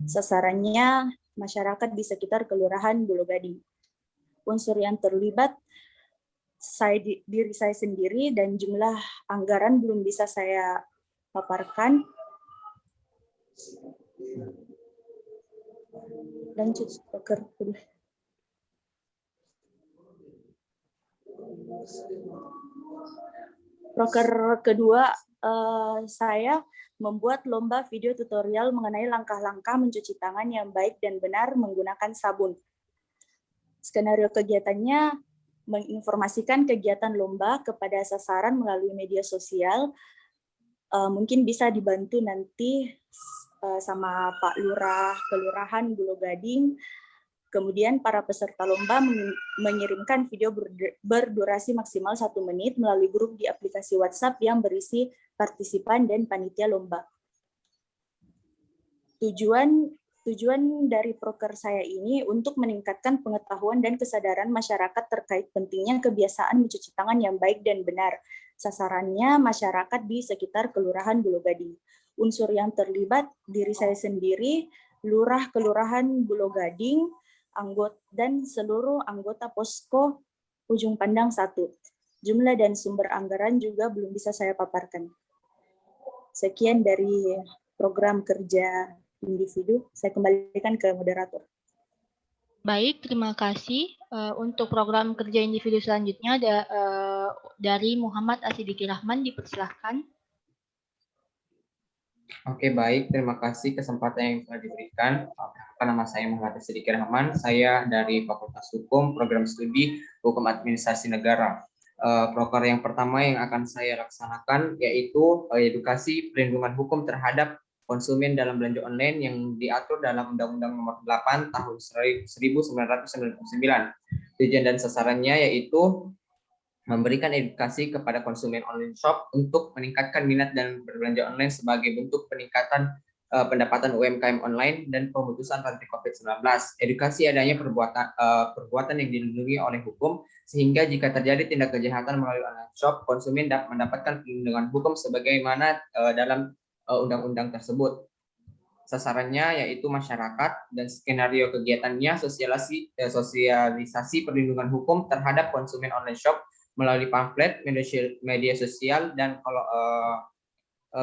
Sasarannya masyarakat di sekitar Kelurahan Bulo Gading. Unsur yang terlibat diri saya sendiri dan jumlah anggaran belum bisa saya paparkan. Lanjut proker. Proker kedua, saya membuat lomba video tutorial mengenai langkah-langkah mencuci tangan yang baik dan benar menggunakan sabun. Skenario kegiatannya menginformasikan kegiatan lomba kepada sasaran melalui media sosial. Mungkin bisa dibantu nanti sama Pak Lurah Kelurahan Bulo Gading. Kemudian para peserta lomba mengirimkan video berdurasi maksimal 1 menit melalui grup di aplikasi WhatsApp yang berisi partisipan dan panitia lomba. Tujuan dari proker saya ini untuk meningkatkan pengetahuan dan kesadaran masyarakat terkait pentingnya kebiasaan mencuci tangan yang baik dan benar. Sasarannya masyarakat di sekitar Kelurahan Bulo Gading. Unsur yang terlibat diri saya sendiri, Lurah Kelurahan Bulo Gading, dan seluruh anggota Posko Ujung Pandang 1. Jumlah dan sumber anggaran juga belum bisa saya paparkan. Sekian dari program kerja individu. Saya kembalikan ke moderator. Baik, terima kasih. Untuk program kerja individu selanjutnya dari Muhammad Asidiki Rahman, dipersilahkan. Oke, baik. Terima kasih kesempatan yang telah diberikan. Nama saya Muhammad Asidiki Rahman. Saya dari Fakultas Hukum, Program Studi Hukum Administrasi Negara. Proker yang pertama yang akan saya laksanakan yaitu edukasi perlindungan hukum terhadap konsumen dalam belanja online yang diatur dalam Undang-Undang Nomor 8 Tahun 1999. Tujuan dan sasarannya yaitu memberikan edukasi kepada konsumen online shop untuk meningkatkan minat dan berbelanja online sebagai bentuk peningkatan pendapatan UMKM online dan pemutusan rantai COVID-19. Edukasi adanya perbuatan yang dilindungi oleh hukum, sehingga jika terjadi tindak kejahatan melalui online shop, konsumen dapat mendapatkan perlindungan hukum sebagaimana dalam undang-undang tersebut. Sasarannya yaitu masyarakat dan skenario kegiatannya sosialisasi perlindungan hukum terhadap konsumen online shop melalui pamflet, media sosial, dan kalau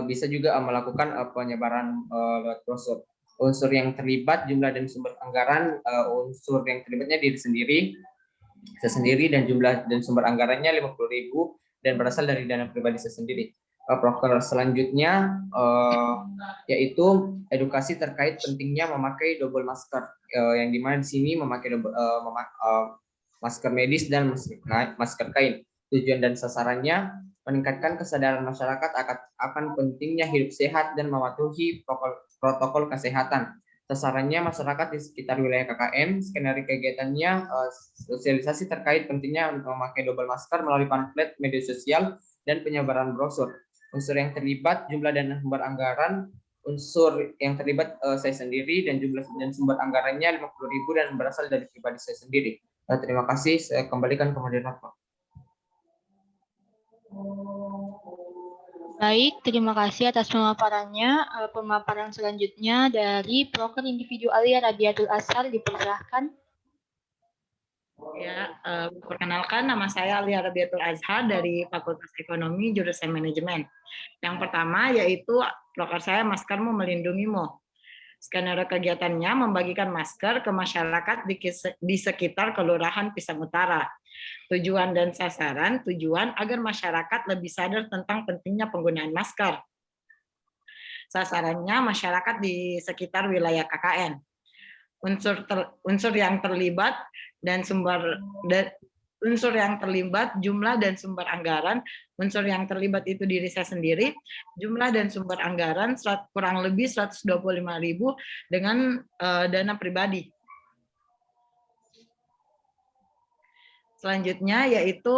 bisa juga melakukan penyebaran lewat brosur. Unsur yang terlibat, jumlah dan sumber anggaran. Unsur yang terlibatnya diri sendiri, saya sendiri, dan jumlah dan sumber anggarannya 50.000 dan berasal dari dana pribadi saya sendiri. Proker selanjutnya yaitu edukasi terkait pentingnya memakai double masker, yang dimana di sini memakai masker medis dan masker kain. Tujuan dan sasarannya meningkatkan kesadaran masyarakat akan pentingnya hidup sehat dan mematuhi protokol kesehatan. Sasarannya masyarakat di sekitar wilayah KKM. Skenario kegiatannya sosialisasi terkait pentingnya untuk memakai double masker melalui pamflet, media sosial, dan penyebaran brosur. Unsur yang terlibat, jumlah dan sumber anggaran. Unsur yang terlibat saya sendiri, dan jumlah dan sumber anggarannya 50.000 dan berasal dari pribadi saya sendiri. Terima kasih, saya kembalikan ke moderator. Baik, terima kasih atas pemaparannya. Pemaparan selanjutnya dari Proker Individu Alia Rabiatul Azhar, dipersilahkan. Ya, perkenalkan, nama saya Alia Rabiatul Azhar dari Fakultas Ekonomi jurusan Manajemen. Yang pertama yaitu proker saya Maskermu Melindungimu. Skenario kegiatannya membagikan masker ke masyarakat di sekitar Kelurahan Pisang Utara. Tujuan dan sasaran, tujuan agar masyarakat lebih sadar tentang pentingnya penggunaan masker. Sasarannya masyarakat di sekitar wilayah KKN. Unsur yang terlibat dan unsur yang terlibat, jumlah dan sumber anggaran. Unsur yang terlibat itu diri saya sendiri. Jumlah dan sumber anggaran kurang lebih 125.000 dengan dana pribadi. Selanjutnya yaitu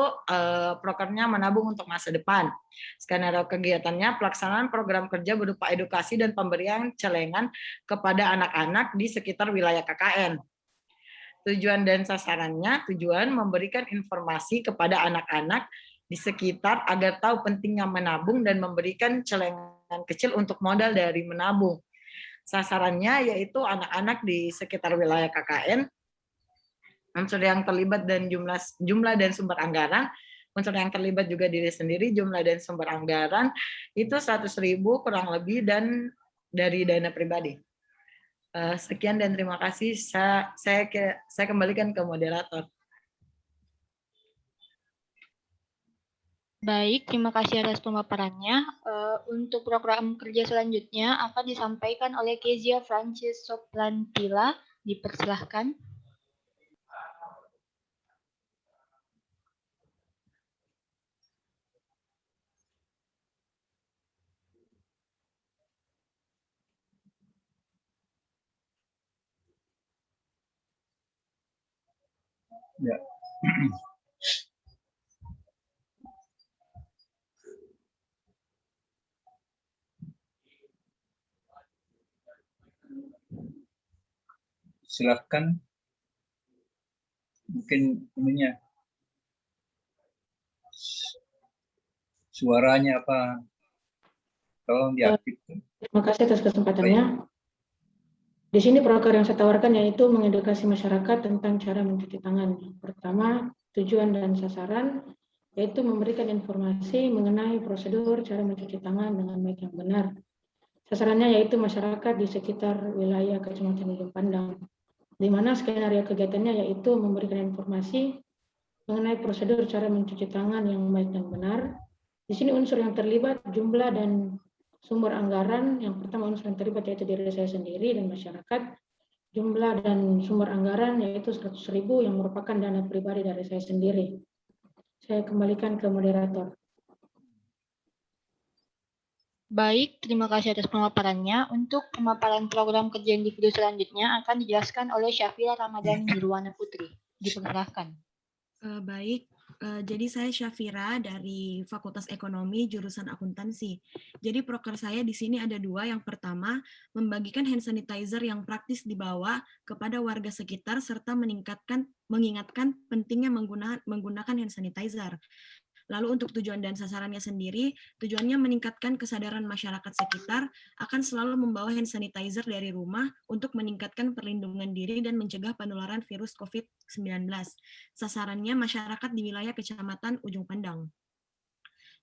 prokernya menabung untuk masa depan. Skenario kegiatannya pelaksanaan program kerja berupa edukasi dan pemberian celengan kepada anak-anak di sekitar wilayah KKN. Tujuan dan sasarannya, tujuan memberikan informasi kepada anak-anak di sekitar agar tahu pentingnya menabung dan memberikan celengan kecil untuk modal dari menabung. Sasarannya yaitu anak-anak di sekitar wilayah KKN. Unsur yang terlibat dan jumlah dan sumber anggaran. Unsur yang terlibat juga diri sendiri, jumlah dan sumber anggaran itu 100.000 kurang lebih dan dari dana pribadi. Sekian dan terima kasih. Saya kembalikan ke moderator. Baik, terima kasih atas pemaparannya. Untuk program kerja selanjutnya akan disampaikan oleh Kezia Francis Soplantila. Dipersilahkan. Ya. Silakan. Mungkin ininya suaranya apa? Tolong diaktifkan. Terima kasih atas kesempatannya. Di sini proker yang saya tawarkan yaitu mengedukasi masyarakat tentang cara mencuci tangan. Pertama, tujuan dan sasaran yaitu memberikan informasi mengenai prosedur cara mencuci tangan dengan baik yang benar. Sasarannya yaitu masyarakat di sekitar wilayah Kecamatan Ujung Pandang, di mana skenario kegiatannya yaitu memberikan informasi mengenai prosedur cara mencuci tangan yang baik dan benar. Di sini unsur yang terlibat, jumlah dan sumber anggaran. Yang pertama unsur yang terlibat yaitu diri saya sendiri dan masyarakat. Jumlah dan sumber anggaran yaitu 100.000 yang merupakan dana pribadi dari saya sendiri. Saya kembalikan ke moderator. Baik, terima kasih atas pemaparannya. Untuk pemaparan program kerja individu selanjutnya akan dijelaskan oleh Syafira Ramadhani Nirwana Putri. Dipersilahkan. Baik, jadi saya Syafira dari Fakultas Ekonomi jurusan Akuntansi. Jadi proker saya di sini ada dua. Yang pertama, membagikan hand sanitizer yang praktis dibawa kepada warga sekitar serta mengingatkan pentingnya menggunakan hand sanitizer. Lalu untuk tujuan dan sasarannya sendiri, tujuannya meningkatkan kesadaran masyarakat sekitar akan selalu membawa hand sanitizer dari rumah untuk meningkatkan perlindungan diri dan mencegah penularan virus COVID-19. Sasarannya masyarakat di wilayah Kecamatan Ujung Pandang.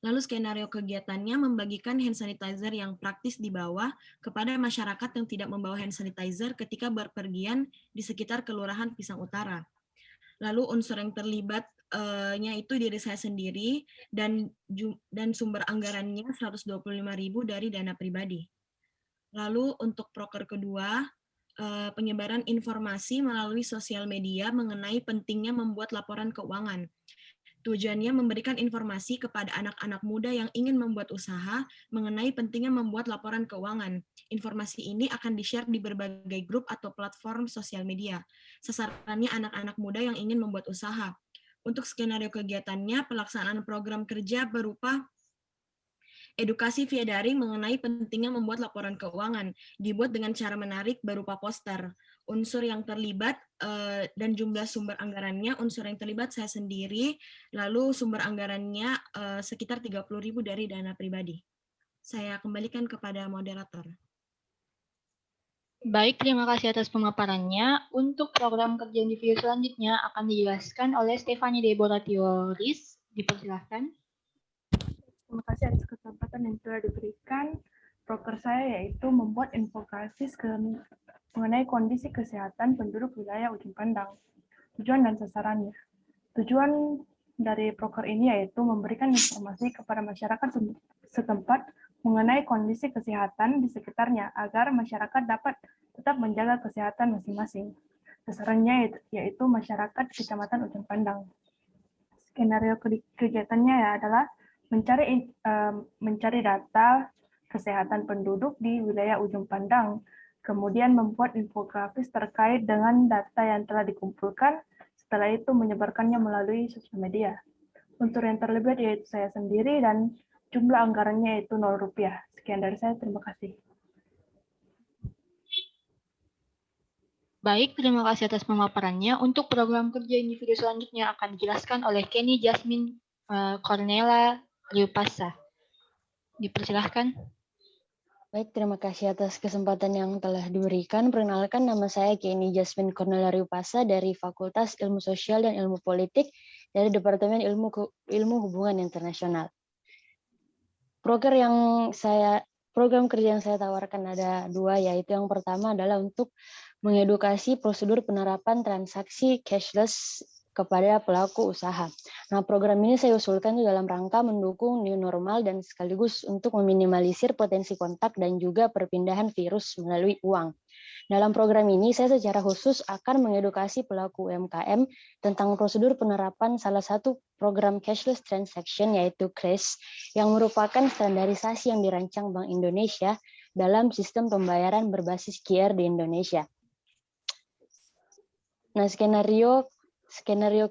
Lalu skenario kegiatannya membagikan hand sanitizer yang praktis di bawah kepada masyarakat yang tidak membawa hand sanitizer ketika berpergian di sekitar Kelurahan Pisang Utara. Lalu unsur yang terlibatnya itu diri saya sendiri dan sumber anggarannya 125.000 dari dana pribadi. Lalu untuk proker kedua, penyebaran informasi melalui sosial media mengenai pentingnya membuat laporan keuangan. Tujuannya memberikan informasi kepada anak-anak muda yang ingin membuat usaha mengenai pentingnya membuat laporan keuangan. Informasi ini akan di-share di berbagai grup atau platform sosial media. Sasarannya anak-anak muda yang ingin membuat usaha. Untuk skenario kegiatannya, pelaksanaan program kerja berupa edukasi via daring mengenai pentingnya membuat laporan keuangan, dibuat dengan cara menarik berupa poster. Unsur yang terlibat dan jumlah sumber anggarannya, unsur yang terlibat saya sendiri, lalu sumber anggarannya sekitar 30.000 dari dana pribadi. Saya kembalikan kepada moderator. Baik, terima kasih atas pemaparannya. Untuk program kerja individu selanjutnya akan dijelaskan oleh Stefani Deborah-Tioris. Dipersilahkan. Terima kasih atas kesempatan yang telah diberikan. Proker saya yaitu membuat infografikis mengenai kondisi kesehatan penduduk wilayah Ujung Pandang. Tujuan dan sasarannya. Tujuan dari proker ini yaitu memberikan informasi kepada masyarakat setempat mengenai kondisi kesehatan di sekitarnya agar masyarakat dapat tetap menjaga kesehatan masing-masing. Sasarannya yaitu masyarakat Kecamatan Ujung Pandang. Skenario kegiatannya adalah mencari data kesehatan penduduk di wilayah Ujung Pandang, kemudian membuat infografis terkait dengan data yang telah dikumpulkan, setelah itu menyebarkannya melalui sosial media. Unsur yang terlibat yaitu saya sendiri dan jumlah anggarannya yaitu Rp0. Sekian dari saya, terima kasih. Baik, terima kasih atas pemaparannya. Untuk program kerja individu selanjutnya akan dijelaskan oleh Kenny Jasmine Cornela Riupasa. Dipersilahkan. Baik, terima kasih atas kesempatan yang telah diberikan. Perkenalkan, nama saya Kenny Jasmine Cornelia Riupasa dari Fakultas Ilmu Sosial dan Ilmu Politik dari Departemen Ilmu Hubungan Internasional. Program kerja yang saya tawarkan ada dua, yaitu yang pertama adalah untuk mengedukasi prosedur penerapan transaksi cashless kepada pelaku usaha. Nah, program ini saya usulkan dalam rangka mendukung new normal dan sekaligus untuk meminimalisir potensi kontak dan juga perpindahan virus melalui uang. Dalam program ini, saya secara khusus akan mengedukasi pelaku UMKM tentang prosedur penerapan salah satu program cashless transaction, yaitu CRAS, yang merupakan standarisasi yang dirancang Bank Indonesia dalam sistem pembayaran berbasis QR di Indonesia. Nah, skenario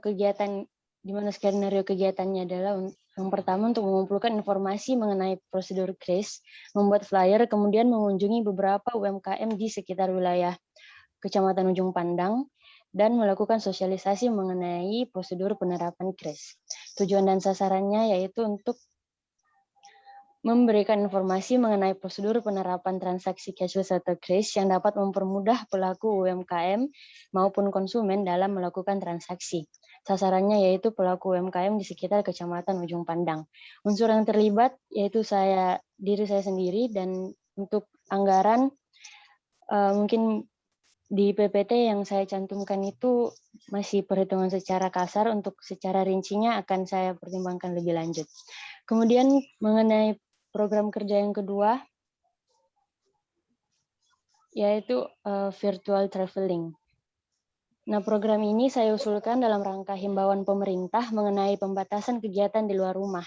kegiatan, di mana skenario kegiatannya adalah yang pertama untuk mengumpulkan informasi mengenai prosedur CRAS, membuat flyer, kemudian mengunjungi beberapa UMKM di sekitar wilayah Kecamatan Ujung Pandang, dan melakukan sosialisasi mengenai prosedur penerapan CRAS. Tujuan dan sasarannya yaitu untuk memberikan informasi mengenai prosedur penerapan transaksi cashless atau CRAS yang dapat mempermudah pelaku UMKM maupun konsumen dalam melakukan transaksi. Sasarannya yaitu pelaku UMKM di sekitar Kecamatan Ujung Pandang. Unsur yang terlibat yaitu diri saya sendiri, dan untuk anggaran mungkin di PPT yang saya cantumkan itu masih perhitungan secara kasar, untuk secara rincinya akan saya pertimbangkan lebih lanjut. Kemudian mengenai program kerja yang kedua, yaitu virtual traveling. Nah, program ini saya usulkan dalam rangka himbauan pemerintah mengenai pembatasan kegiatan di luar rumah,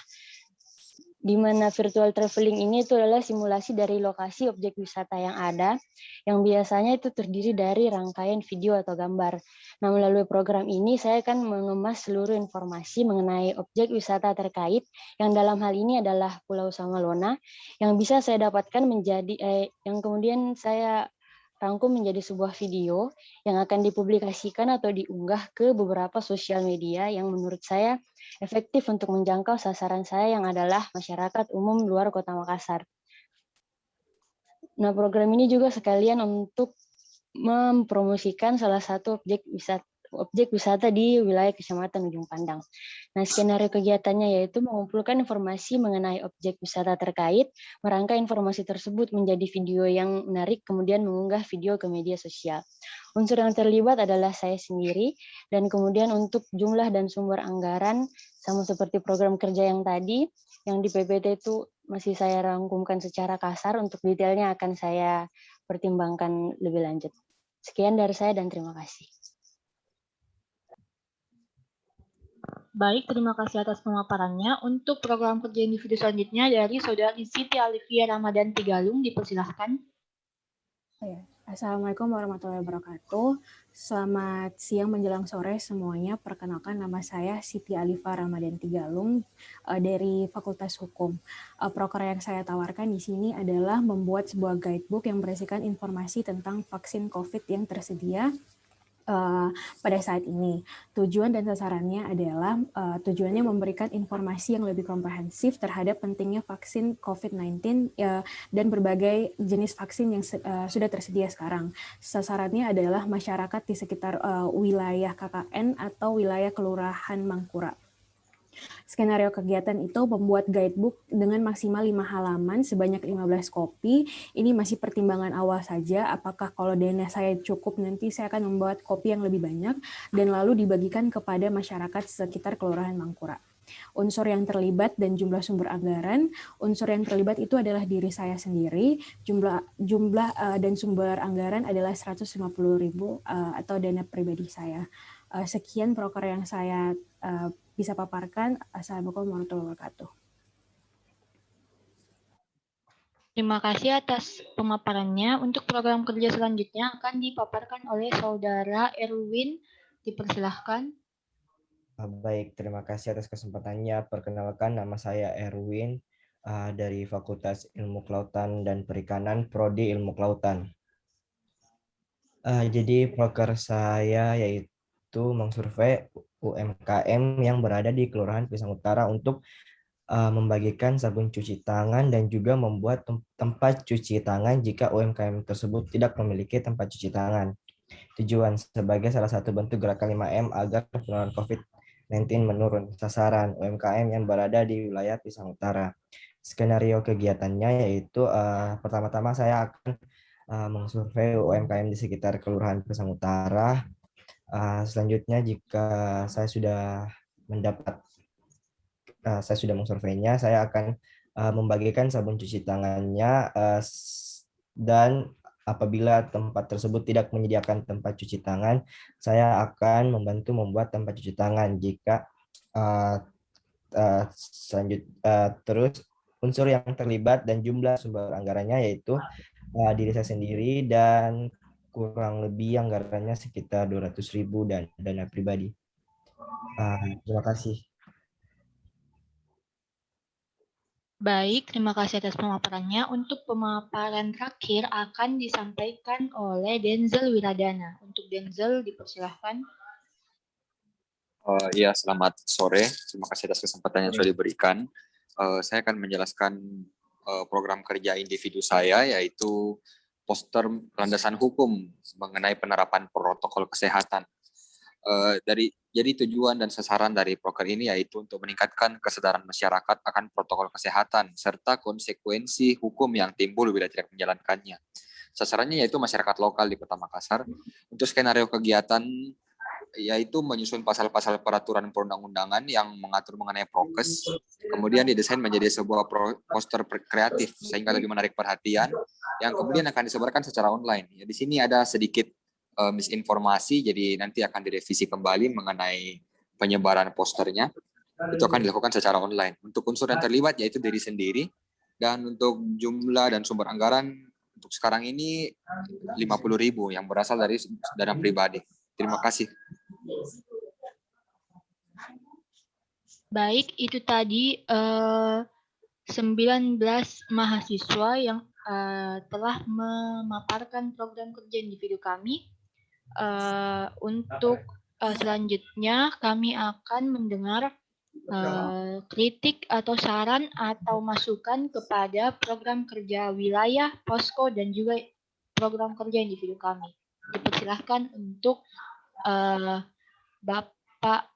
di mana virtual traveling ini itu adalah simulasi dari lokasi objek wisata yang ada, yang biasanya itu terdiri dari rangkaian video atau gambar. Nah, melalui program ini saya akan mengemas seluruh informasi mengenai objek wisata terkait, yang dalam hal ini adalah Pulau Samalona, yang bisa saya dapatkan yang kemudian saya rangkum menjadi sebuah video yang akan dipublikasikan atau diunggah ke beberapa sosial media yang menurut saya efektif untuk menjangkau sasaran saya yang adalah masyarakat umum luar Kota Makassar. Nah, program ini juga sekalian untuk mempromosikan salah satu objek wisata, objek wisata di wilayah Kecamatan Ujung Pandang. Nah, skenario kegiatannya yaitu mengumpulkan informasi mengenai objek wisata terkait, merangkai informasi tersebut menjadi video yang menarik, kemudian mengunggah video ke media sosial. Unsur yang terlibat adalah saya sendiri, dan kemudian untuk jumlah dan sumber anggaran, sama seperti program kerja yang tadi, yang di PPT itu masih saya rangkumkan secara kasar, untuk detailnya akan saya pertimbangkan lebih lanjut. Sekian dari saya dan terima kasih. Baik, terima kasih atas pemaparannya. Untuk program kerja individu selanjutnya dari Saudari Siti Alifia Ramadan Tigalung, dipersilahkan. Assalamualaikum warahmatullahi wabarakatuh. Selamat siang menjelang sore semuanya. Perkenalkan, nama saya Siti Alifah Ramadan Tigalung dari Fakultas Hukum. Proker yang saya tawarkan di sini adalah membuat sebuah guidebook yang berisikan informasi tentang vaksin COVID yang tersedia pada saat ini. Tujuan dan sasarannya adalah tujuannya memberikan informasi yang lebih komprehensif terhadap pentingnya vaksin COVID-19 dan berbagai jenis vaksin yang sudah tersedia sekarang. Sasarannya adalah masyarakat di sekitar wilayah KKN atau wilayah Kelurahan Mangkura. Skenario kegiatan itu membuat guidebook dengan maksimal 5 halaman sebanyak 15 kopi. Ini masih pertimbangan awal saja, apakah kalau dana saya cukup nanti saya akan membuat kopi yang lebih banyak dan lalu dibagikan kepada masyarakat sekitar Kelurahan Mangkura. Unsur yang terlibat dan jumlah sumber anggaran. Unsur yang terlibat itu adalah diri saya sendiri. Jumlah dan sumber anggaran adalah 150.000 atau dana pribadi saya. Sekian proker yang saya bisa paparkan. Assalamualaikum warahmatullahi wabarakatuh. Terima kasih atas pemaparannya. Untuk program kerja selanjutnya akan dipaparkan oleh Saudara Erwin. Dipersilahkan. Baik, terima kasih atas kesempatannya. Perkenalkan, nama saya Erwin dari Fakultas Ilmu Kelautan dan Perikanan, Prodi Ilmu Kelautan. Jadi proker saya yaitu mengsurvei UMKM yang berada di Kelurahan Pisang Utara untuk membagikan sabun cuci tangan dan juga membuat tempat cuci tangan jika UMKM tersebut tidak memiliki tempat cuci tangan. Tujuan sebagai salah satu bentuk gerakan 5M agar penularan COVID-19 menurun. Sasaran UMKM yang berada di wilayah Pisang Utara. Skenario kegiatannya yaitu pertama-tama saya akan mengsurvei UMKM di sekitar Kelurahan Pisang Utara. Selanjutnya jika saya sudah mengsurveinya, saya akan membagikan sabun cuci tangannya dan apabila tempat tersebut tidak menyediakan tempat cuci tangan, saya akan membantu membuat tempat cuci tangan. Jika terus unsur yang terlibat dan jumlah sumber anggarannya yaitu diri saya sendiri dan kurang lebih anggarannya sekitar 200.000 dan dana pribadi. Terima kasih. Baik, terima kasih atas pemaparannya. Untuk pemaparan terakhir akan disampaikan oleh Denzel Wiradana. Untuk Denzel, dipersilahkan. Ya, selamat sore. Terima kasih atas kesempatan yang sudah diberikan. Saya akan menjelaskan program kerja individu saya, yaitu poster landasan hukum mengenai penerapan protokol kesehatan. Jadi tujuan dan sasaran dari proker ini yaitu untuk meningkatkan kesadaran masyarakat akan protokol kesehatan serta konsekuensi hukum yang timbul bila tidak menjalankannya. Sasarannya yaitu masyarakat lokal di Kota Makassar. Untuk skenario kegiatan yaitu menyusun pasal-pasal peraturan perundang-undangan yang mengatur mengenai prokes, kemudian didesain menjadi sebuah poster kreatif sehingga lebih menarik perhatian, yang kemudian akan disebarkan secara online. Ya, di sini ada sedikit misinformasi, jadi nanti akan direvisi kembali mengenai penyebaran posternya. Itu akan dilakukan secara online. Untuk unsur yang terlibat yaitu diri sendiri, dan untuk jumlah dan sumber anggaran untuk sekarang ini 50.000 yang berasal dari dana pribadi. Terima kasih. Baik, itu tadi 19 mahasiswa yang telah memaparkan program kerja individu kami. Untuk selanjutnya kami akan mendengar kritik atau saran atau masukan kepada program kerja wilayah, posko, dan juga program kerja individu kami. Dipersilahkan untuk Bapak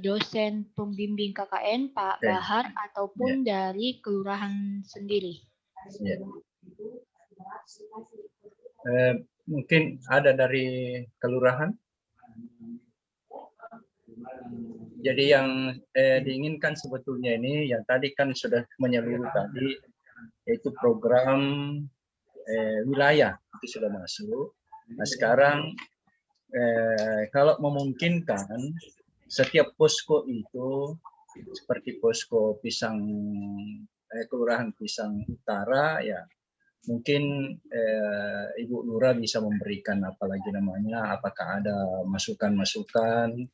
dosen pembimbing KKN Pak Bahar ataupun dari kelurahan sendiri. Ya. Mungkin ada dari kelurahan. Jadi yang diinginkan sebetulnya ini, yang tadi kan sudah menyeluruh tadi, yaitu program wilayah itu sudah masuk. Nah sekarang kalau memungkinkan setiap posko itu seperti posko Pisang Kelurahan Pisang Utara ya mungkin Ibu Lurah bisa memberikan apalagi namanya apakah ada masukan-masukan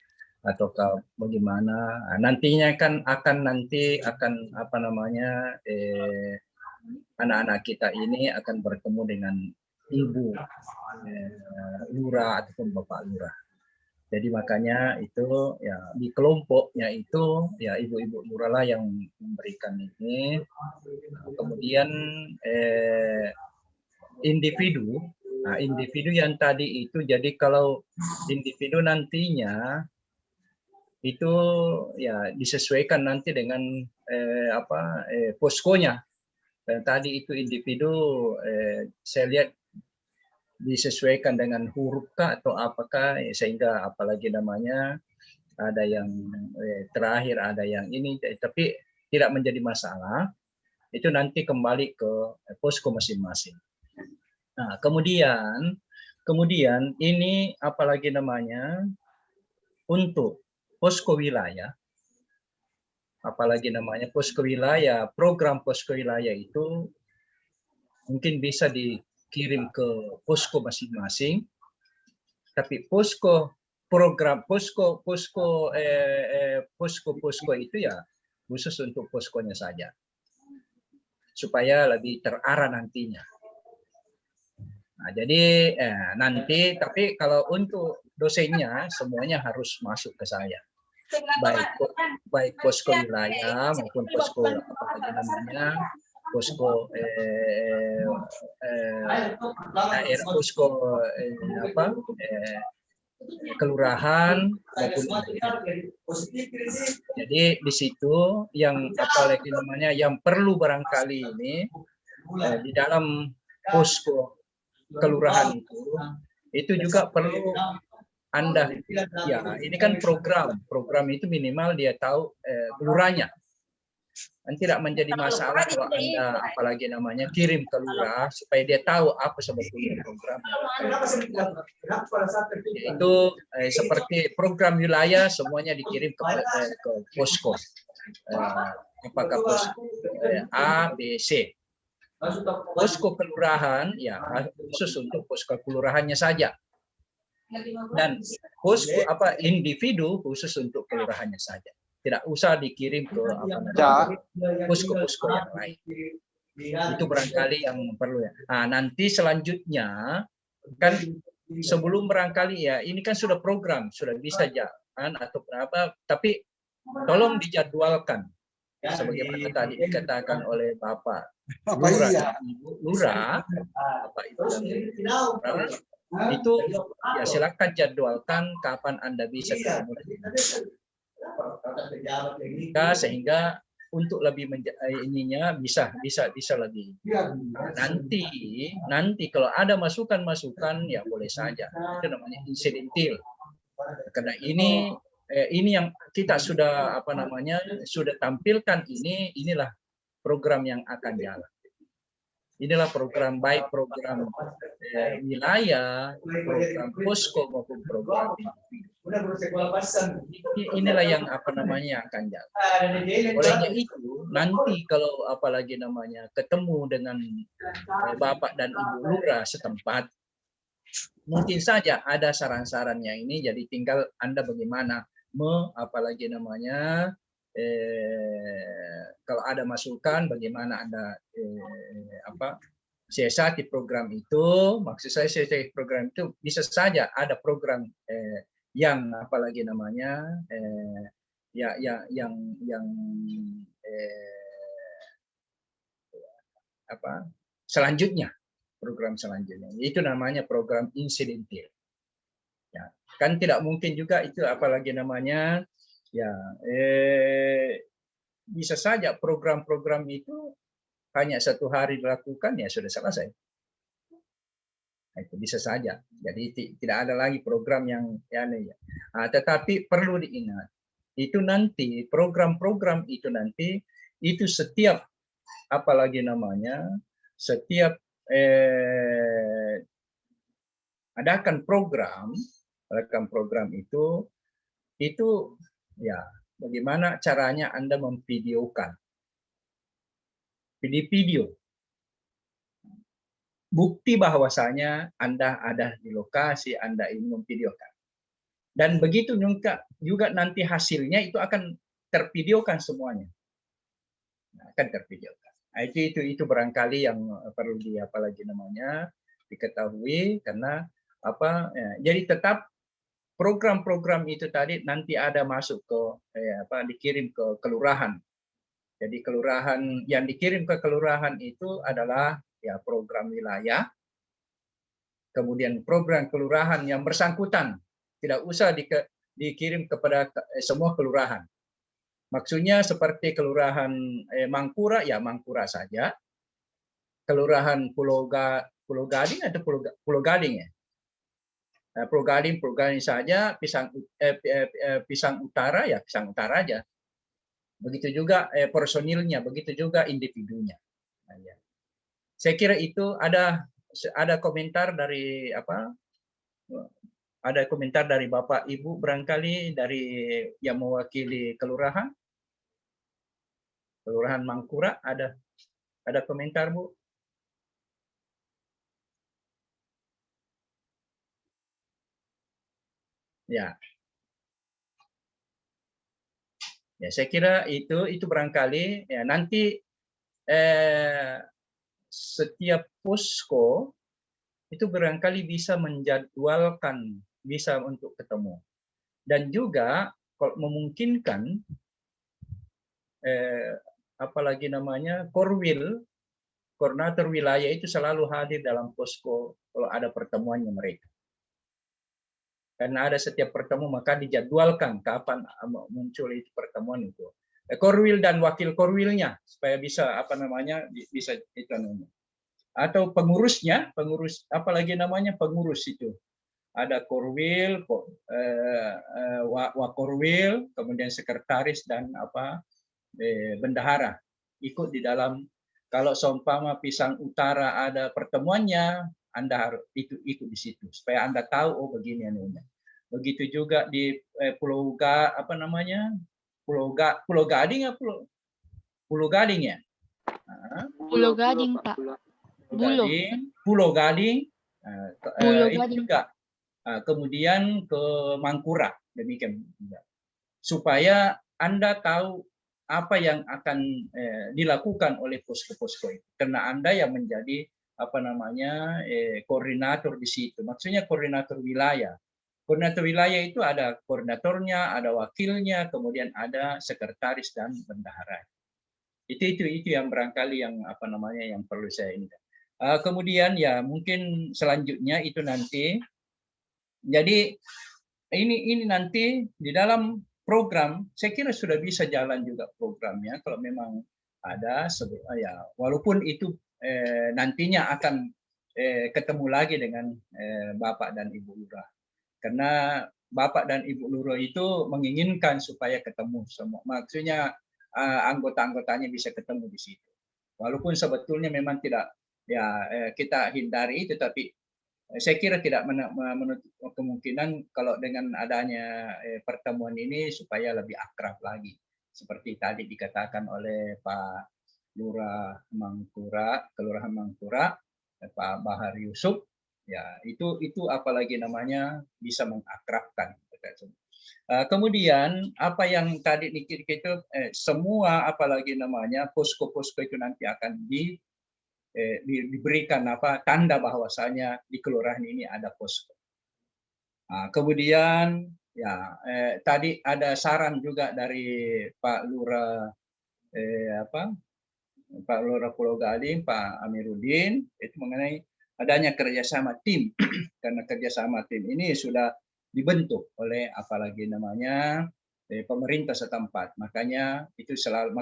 ataukah bagaimana. Nah, nantinya kan akan apa namanya anak-anak kita ini akan bertemu dengan Ibu Lurah ataupun Bapak Lurah. Jadi makanya itu ya di kelompoknya itu ya ibu-ibu lurah lah yang memberikan ini. Kemudian individu, nah individu yang tadi itu jadi kalau individu nantinya itu ya disesuaikan nanti dengan poskonya. Dan tadi itu individu saya lihat disesuaikan dengan huruf kah atau apakah sehingga apalagi namanya ada yang terakhir ada yang ini tapi tidak menjadi masalah itu nanti kembali ke posko masing-masing. Nah kemudian ini apalagi namanya untuk posko wilayah apalagi namanya posko wilayah program posko wilayah itu mungkin bisa dikirim ke posko masing-masing, tapi posko itu ya khusus untuk poskonya saja, supaya lebih terarah nantinya. Nah, jadi nanti, tapi kalau untuk dosennya semuanya harus masuk ke saya, baik posko wilayah maupun posko apa namanya. Posko daerah posko kelurahan maupun jadi di situ yang apalagi namanya yang perlu barangkali ini di dalam posko kelurahan itu juga perlu Anda ya ini kan program itu minimal dia tahu kelurahannya. Dan tidak menjadi masalah kalau Anda apalagi namanya kirim ke lurah supaya dia tahu apa sebetulnya programnya. Yaitu seperti program wilayah semuanya dikirim ke posko. Apakah posko A, B, C. Posko kelurahan ya khusus untuk posko kelurahannya saja. Dan posko individu khusus untuk kelurahannya saja. Tidak usah dikirim ke posko-posko yang lain. Itu barangkali yang perlu ya. Nah, nanti selanjutnya kan sebelum barangkali ya ini kan sudah program, sudah bisa jalan atau berapa, tapi tolong dijadwalkan. Sebagaimana tadi dikatakan oleh Bapak Lurah dan Ibu Lurah, Bapak Ibu dan Lurah, itu ya silakan jadwalkan kapan Anda bisa ketemu dengan sehingga untuk lebih ininya bisa lebih. Nanti kalau ada masukan ya boleh saja. Itu namanya insidentil. Karena ini yang kita sudah sudah tampilkan inilah program yang akan jalan. Inilah program baik program wilayah, program posko maupun program inilah yang akan jalan. Olehnya itu nanti kalau apalagi namanya ketemu dengan Bapak dan Ibu Lurah setempat, mungkin saja ada saran-sarannya ini. Jadi tinggal Anda bagaimana apalagi namanya kalau ada masukan bagaimana Anda siasati program itu. Maksud saya siasati program itu bisa saja ada program yang apalagi namanya selanjutnya, program selanjutnya itu namanya program insidentil Ya, kan tidak mungkin juga itu apalagi namanya ya bisa saja program-program itu hanya 1 hari dilakukan ya sudah selesai. Nah, itu bisa saja. Jadi tidak ada lagi program yang ya. Tetapi perlu diingat itu nanti program-program itu nanti itu setiap apalagi namanya setiap adakan program itu ya bagaimana caranya Anda memvideokan video bukti bahwasanya Anda ada di lokasi, Anda ingin memvideokan. Dan begitu juga nanti hasilnya itu akan tervideokan semuanya. Akan tervideokan. Nah, itu barangkali yang perlu apalagi namanya diketahui karena jadi tetap program-program itu tadi nanti ada masuk ke dikirim ke kelurahan. Jadi kelurahan yang dikirim ke kelurahan itu adalah ya program wilayah. Kemudian program kelurahan yang bersangkutan tidak usah dikirim kepada semua kelurahan. Maksudnya seperti kelurahan Mangkura ya Mangkura saja. Kelurahan Pulau Gading atau Pulau Gading ya. Pulau Gading saja, Pisang Utara ya Pisang Utara aja. Begitu juga personilnya, begitu juga individunya. Nah, ya. Saya kira itu ada komentar dari ada komentar dari Bapak Ibu barangkali dari yang mewakili kelurahan Mangkura ada komentar Bu? Ya. Ya, saya kira itu barangkali ya nanti setiap posko itu barangkali bisa menjadwalkan bisa untuk ketemu. Dan juga kalau memungkinkan apalagi namanya Korwil, koordinator wilayah itu selalu hadir dalam posko kalau ada pertemuannya mereka. Karena ada setiap pertemuan maka dijadwalkan kapan muncul itu pertemuan itu. Korwil dan wakil korwilnya supaya bisa bisa itu namanya. Atau pengurus apalagi namanya pengurus itu. Ada korwil, wakorwil, kemudian sekretaris dan bendahara ikut di dalam. Kalau seumpama Pisang Utara ada pertemuannya, Anda harus ikut di situ supaya Anda tahu begini anunya. Begitu juga di Pulau Gading ya Pulau Gading ya. Pulau Gading Pak. Pulau Gading. Itu juga. Kemudian ke Mangkura demikian juga. Supaya Anda tahu apa yang akan dilakukan oleh posko-posko itu. Karena Anda yang menjadi koordinator di situ. Maksudnya koordinator wilayah. Koordinator wilayah itu ada koordinatornya, ada wakilnya, kemudian ada sekretaris dan bendahara. Itu yang barangkali yang yang perlu saya ini. Kemudian ya mungkin selanjutnya itu nanti. Jadi ini nanti di dalam program saya kira sudah bisa jalan juga programnya kalau memang ada ya walaupun itu nantinya akan ketemu lagi dengan Bapak dan Ibu Lurah karena Bapak dan Ibu Lurah itu menginginkan supaya ketemu semua maksudnya anggota-anggotanya bisa ketemu di situ walaupun sebetulnya memang tidak ya kita hindari itu tapi saya kira tidak menutup kemungkinan kalau dengan adanya pertemuan ini supaya lebih akrab lagi. Seperti tadi dikatakan oleh Pak Lurah Mangkura, Kelurahan Mangkura, Pak Bahar Yusuf, ya itu apalagi namanya bisa mengakrabkan. Kemudian apa yang tadi itu semua apalagi namanya posko-posko itu nanti akan diberikan tanda bahwasanya di kelurahan ini ada posko. Kemudian ya tadi ada saran juga dari Pak Lurah Pak Lurah Pulau Gading, Pak Amiruddin itu mengenai adanya kerjasama tim karena kerjasama tim ini sudah dibentuk oleh apalagi namanya pemerintah setempat. Makanya itu selalu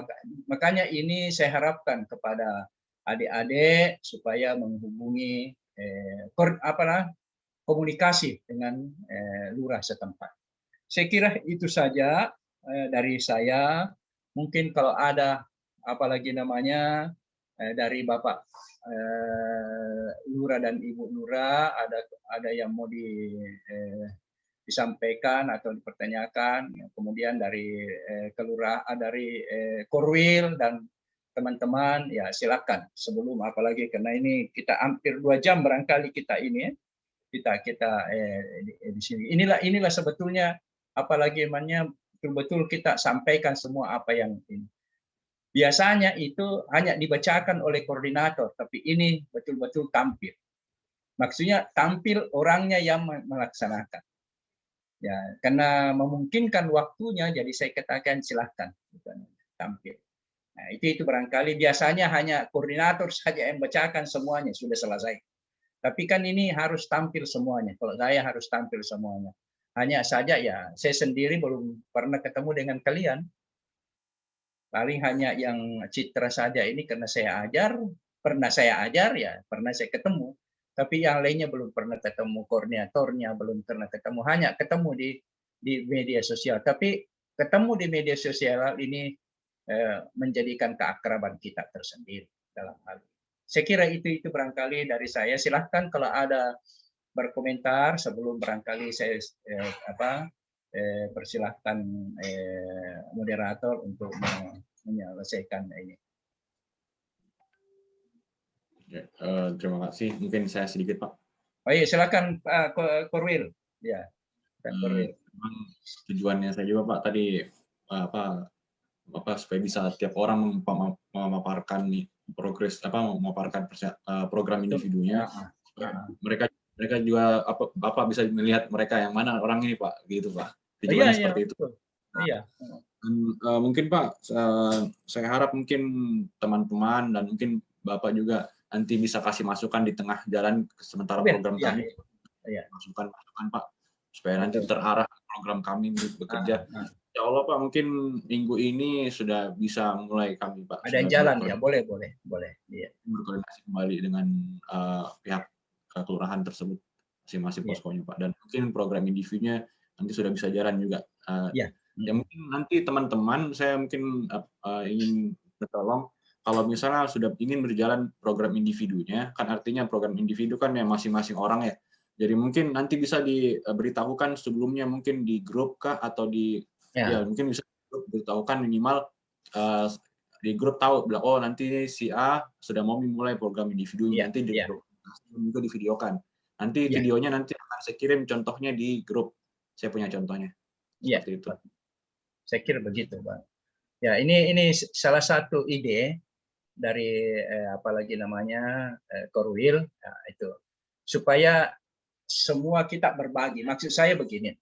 makanya ini saya harapkan kepada adik-adik supaya menghubungi komunikasi dengan lurah setempat. Saya kira itu saja dari saya. Mungkin kalau ada apalagi namanya dari Bapak Lurah dan Ibu Lurah ada yang mau disampaikan atau dipertanyakan, kemudian dari dari Korwil dan teman-teman, ya silakan. Sebelum apalagi karena ini kita hampir 2 jam barangkali kita ini kita di sini. Inilah sebetulnya apalagi namanya betul-betul kita sampaikan semua apa yang ini. Biasanya itu hanya dibacakan oleh koordinator, tapi ini betul-betul tampil. Maksudnya tampil orangnya yang melaksanakan. Ya, karena memungkinkan waktunya, jadi saya katakan silahkan tampil. Nah, itu barangkali biasanya hanya koordinator saja yang bacakan semuanya sudah selesai. Tapi kan ini harus tampil semuanya. Kalau saya harus tampil semuanya. Hanya saja ya saya sendiri belum pernah ketemu dengan kalian. Paling hanya yang Citra saja ini karena pernah saya ajar ya, pernah saya ketemu. Tapi yang lainnya belum pernah ketemu, koordinatornya belum pernah ketemu, hanya ketemu di media sosial. Tapi ketemu di media sosial ini menjadikan keakraban kita tersendiri dalam hal ini. Saya kira itu barangkali dari saya. Silahkan kalau ada berkomentar sebelum barangkali saya persilahkan moderator untuk menyelesaikan ini. Ya, terima kasih. Mungkin saya sedikit, Pak. Oh iya, silakan Pak Korwil. Ya, Korwil. Tujuannya saya juga, Pak, tadi supaya bisa tiap orang memaparkan progres memaparkan program individunya. Mereka juga Bapak bisa melihat mereka yang mana orang ini, Pak, gitu, Pak. Tujuannya seperti itu. Iya. Mungkin Pak, saya harap mungkin teman-teman dan mungkin Bapak juga nanti bisa kasih masukan di tengah jalan sementara program kami. Masukan Pak, supaya nanti terarah program kami bekerja. Ya Allah Pak, mungkin minggu ini sudah bisa mulai kami Pak. Ada jalan ya, boleh. Iya. Berkoordinasi kembali dengan pihak kelurahan tersebut, masing-masing poskonya Pak. Dan mungkin program individunya nanti sudah bisa jalan juga. Ya mungkin nanti teman-teman saya mungkin ingin bertolong kalau misalnya sudah ingin berjalan program individunya, kan artinya program individu kan yang masing-masing orang ya. Jadi mungkin nanti bisa diberitahukan sebelumnya mungkin di grup kah atau di mungkin bisa diberitahukan minimal di grup tahu bilang oh nanti si A sudah mau memulai program individunya, nanti juga divideokan. Nanti videonya nanti akan saya kirim contohnya di grup. Saya punya contohnya. Seperti itu. Saya kira begitu, Pak. Ya, ini salah satu ide dari apalagi namanya Korwil itu supaya semua kita berbagi. Maksud saya begini,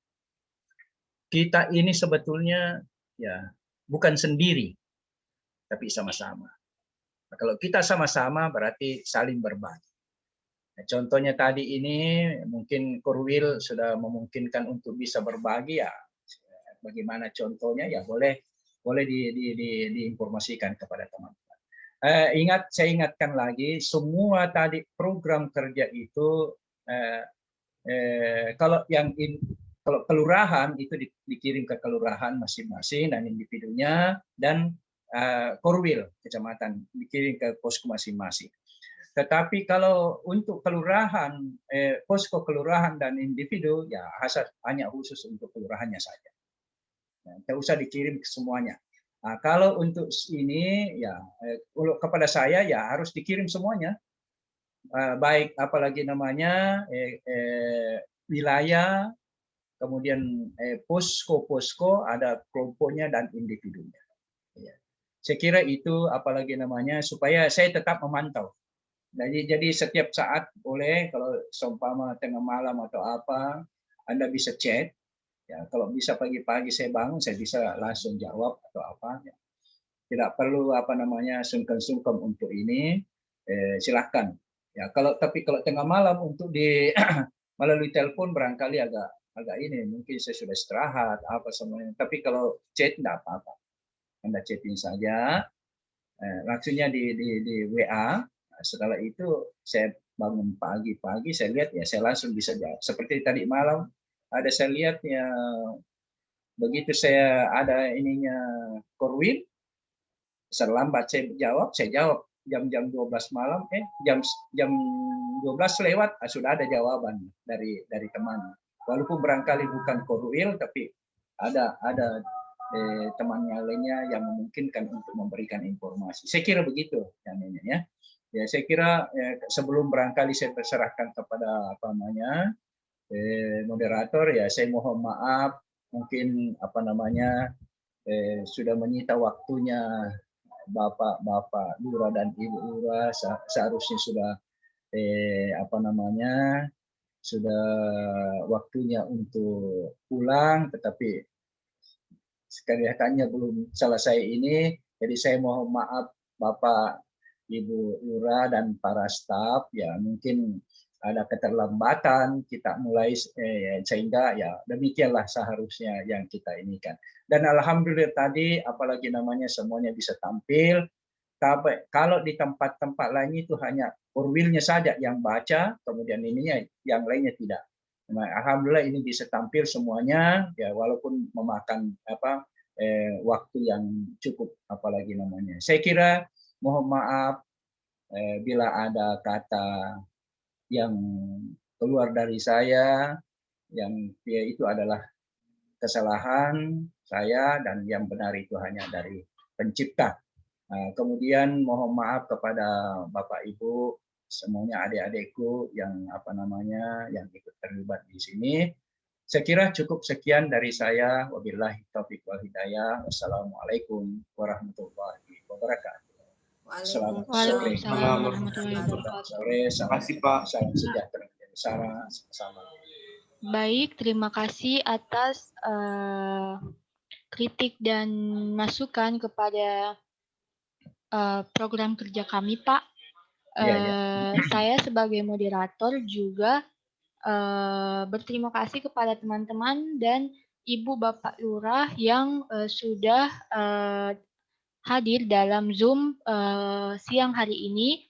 kita ini sebetulnya ya bukan sendiri, tapi sama-sama. Nah, kalau kita sama-sama berarti saling berbagi. Nah, contohnya tadi ini mungkin Korwil sudah memungkinkan untuk bisa berbagi ya. Bagaimana contohnya ya boleh diinformasikan kepada teman-teman. Saya ingatkan lagi semua tadi program kerja itu kalau kelurahan itu dikirim ke kelurahan masing-masing dan individunya dan Korwil kecamatan dikirim ke posko masing-masing. Tetapi kalau untuk kelurahan, posko kelurahan dan individu ya hanya khusus untuk kelurahannya saja. Tidak usah dikirim ke semuanya. Nah, kalau untuk ini ya kepada saya ya harus dikirim semuanya, baik apalagi namanya wilayah, kemudian posko ada kelompoknya dan individunya. Ya. Saya kira itu apalagi namanya supaya saya tetap memantau. Jadi setiap saat boleh kalau seumpama tengah malam atau apa Anda bisa chat. Ya, kalau bisa pagi-pagi saya bangun, saya bisa langsung jawab atau apa. Ya. Tidak perlu sungkan-sungkan untuk ini. Silahkan. Ya, tapi kalau tengah malam untuk melalui telepon barangkali agak agak ini, mungkin saya sudah istirahat apa semuanya. Tapi kalau chat enggak apa-apa, Anda chatting saja, langsungnya di WA. Setelah itu saya bangun pagi-pagi, saya lihat ya saya langsung bisa jawab. Seperti tadi malam ada saya lihat ya, begitu saya ada ininya Korwil, terlambat saya jawab jam 12 malam, jam 12 lewat sudah ada jawaban dari teman. Walaupun barangkali bukan Korwil, tapi ada temannya lainnya yang memungkinkan untuk memberikan informasi. Saya kira begitu ya. Ya saya kira sebelum barangkali saya terserahkan kepada moderator, ya saya mohon maaf mungkin sudah menyita waktunya Bapak Lurah dan Ibu Lurah. Seharusnya sudah sudah waktunya untuk pulang, tetapi kelihatannya belum selesai ini. Jadi saya mohon maaf Bapak Ibu Lurah dan para staf, ya mungkin ada keterlambatan kita mulai sehingga ya demikianlah seharusnya yang kita ini kan. Dan alhamdulillah tadi apalagi semuanya bisa tampil. Tapi kalau di tempat-tempat lain itu hanya Korwilnya saja yang baca, kemudian ininya yang lainnya tidak. Nah, alhamdulillah ini bisa tampil semuanya ya, walaupun memakan waktu yang cukup apalagi saya kira mohon maaf bila ada kata yang keluar dari saya yang itu adalah kesalahan saya dan yang benar itu hanya dari pencipta. Kemudian mohon maaf kepada Bapak Ibu semuanya, adik-adikku yang yang ikut terlibat di sini. Saya kira cukup sekian dari saya. Wabillahi taufiq wal hidayah. Wassalamualaikum warahmatullahi wabarakatuh. Selamat sore. Terima kasih Pak. Salam sejahtera. Sama-sama. Baik, terima kasih atas kritik dan masukan kepada program kerja kami, Pak. Saya sebagai moderator juga berterima kasih kepada teman-teman dan Ibu Bapak Lurah yang sudah hadir dalam Zoom siang hari ini.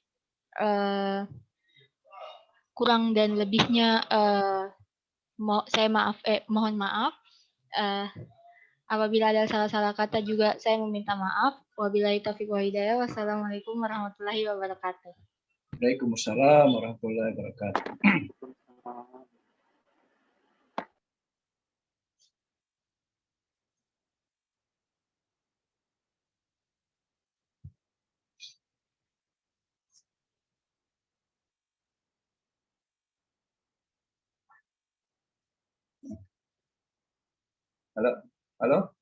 Kurang dan lebihnya saya mohon maaf. Apabila ada salah-salah kata juga saya meminta maaf. Wabillahi taufiq wal hidayah. Wassalamualaikum warahmatullahi wabarakatuh. Waalaikumsalam warahmatullahi wabarakatuh. Halo,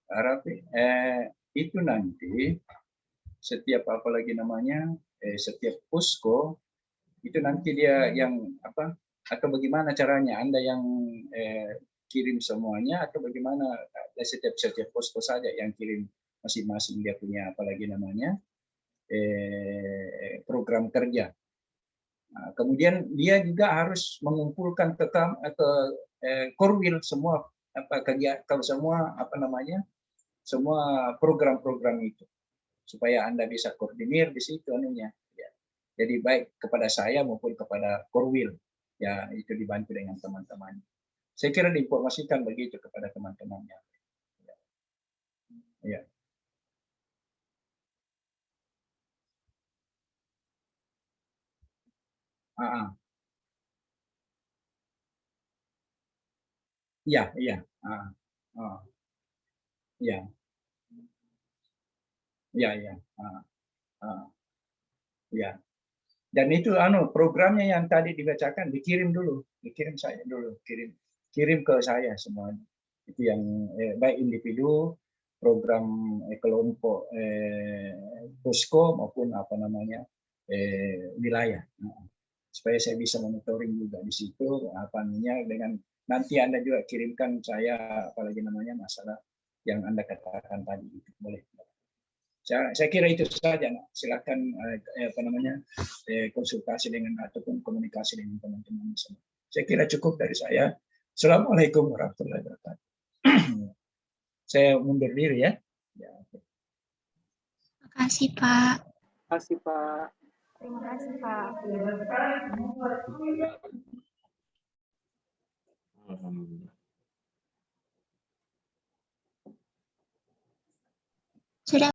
Rafi, itu nanti setiap setiap posko itu nanti dia yang atau bagaimana caranya Anda yang kirim semuanya atau bagaimana setiap posko saja yang kirim masing-masing dia punya program kerja. Nah, kemudian dia juga harus mengumpulkan ke Korwil semua kalau semua semua program-program itu supaya Anda bisa koordinir di situ anunya ya. Jadi baik kepada saya maupun kepada Korwil ya, itu dibantu dengan teman-teman. Saya kira diinformasikan begitu kepada teman-temannya ya. Iya. Iya. Ya. Dan itu programnya yang tadi dibacakan dikirim saya dulu, kirim ke saya semuanya. Itu yang baik individu, program kelompok posko maupun wilayah. Supaya saya bisa monitoring juga di situ dengan nanti Anda juga kirimkan saya apalagi masalah yang Anda katakan tadi itu boleh. Saya kira itu saja. Silakan konsultasi dengan ataupun komunikasi dengan teman-teman semua. Saya kira cukup dari saya. Assalamualaikum warahmatullahi wabarakatuh. Saya mundur diri ya. Terima kasih, Pak. Terima kasih, Pak. Terima kasih, Pak. Alhamdulillah.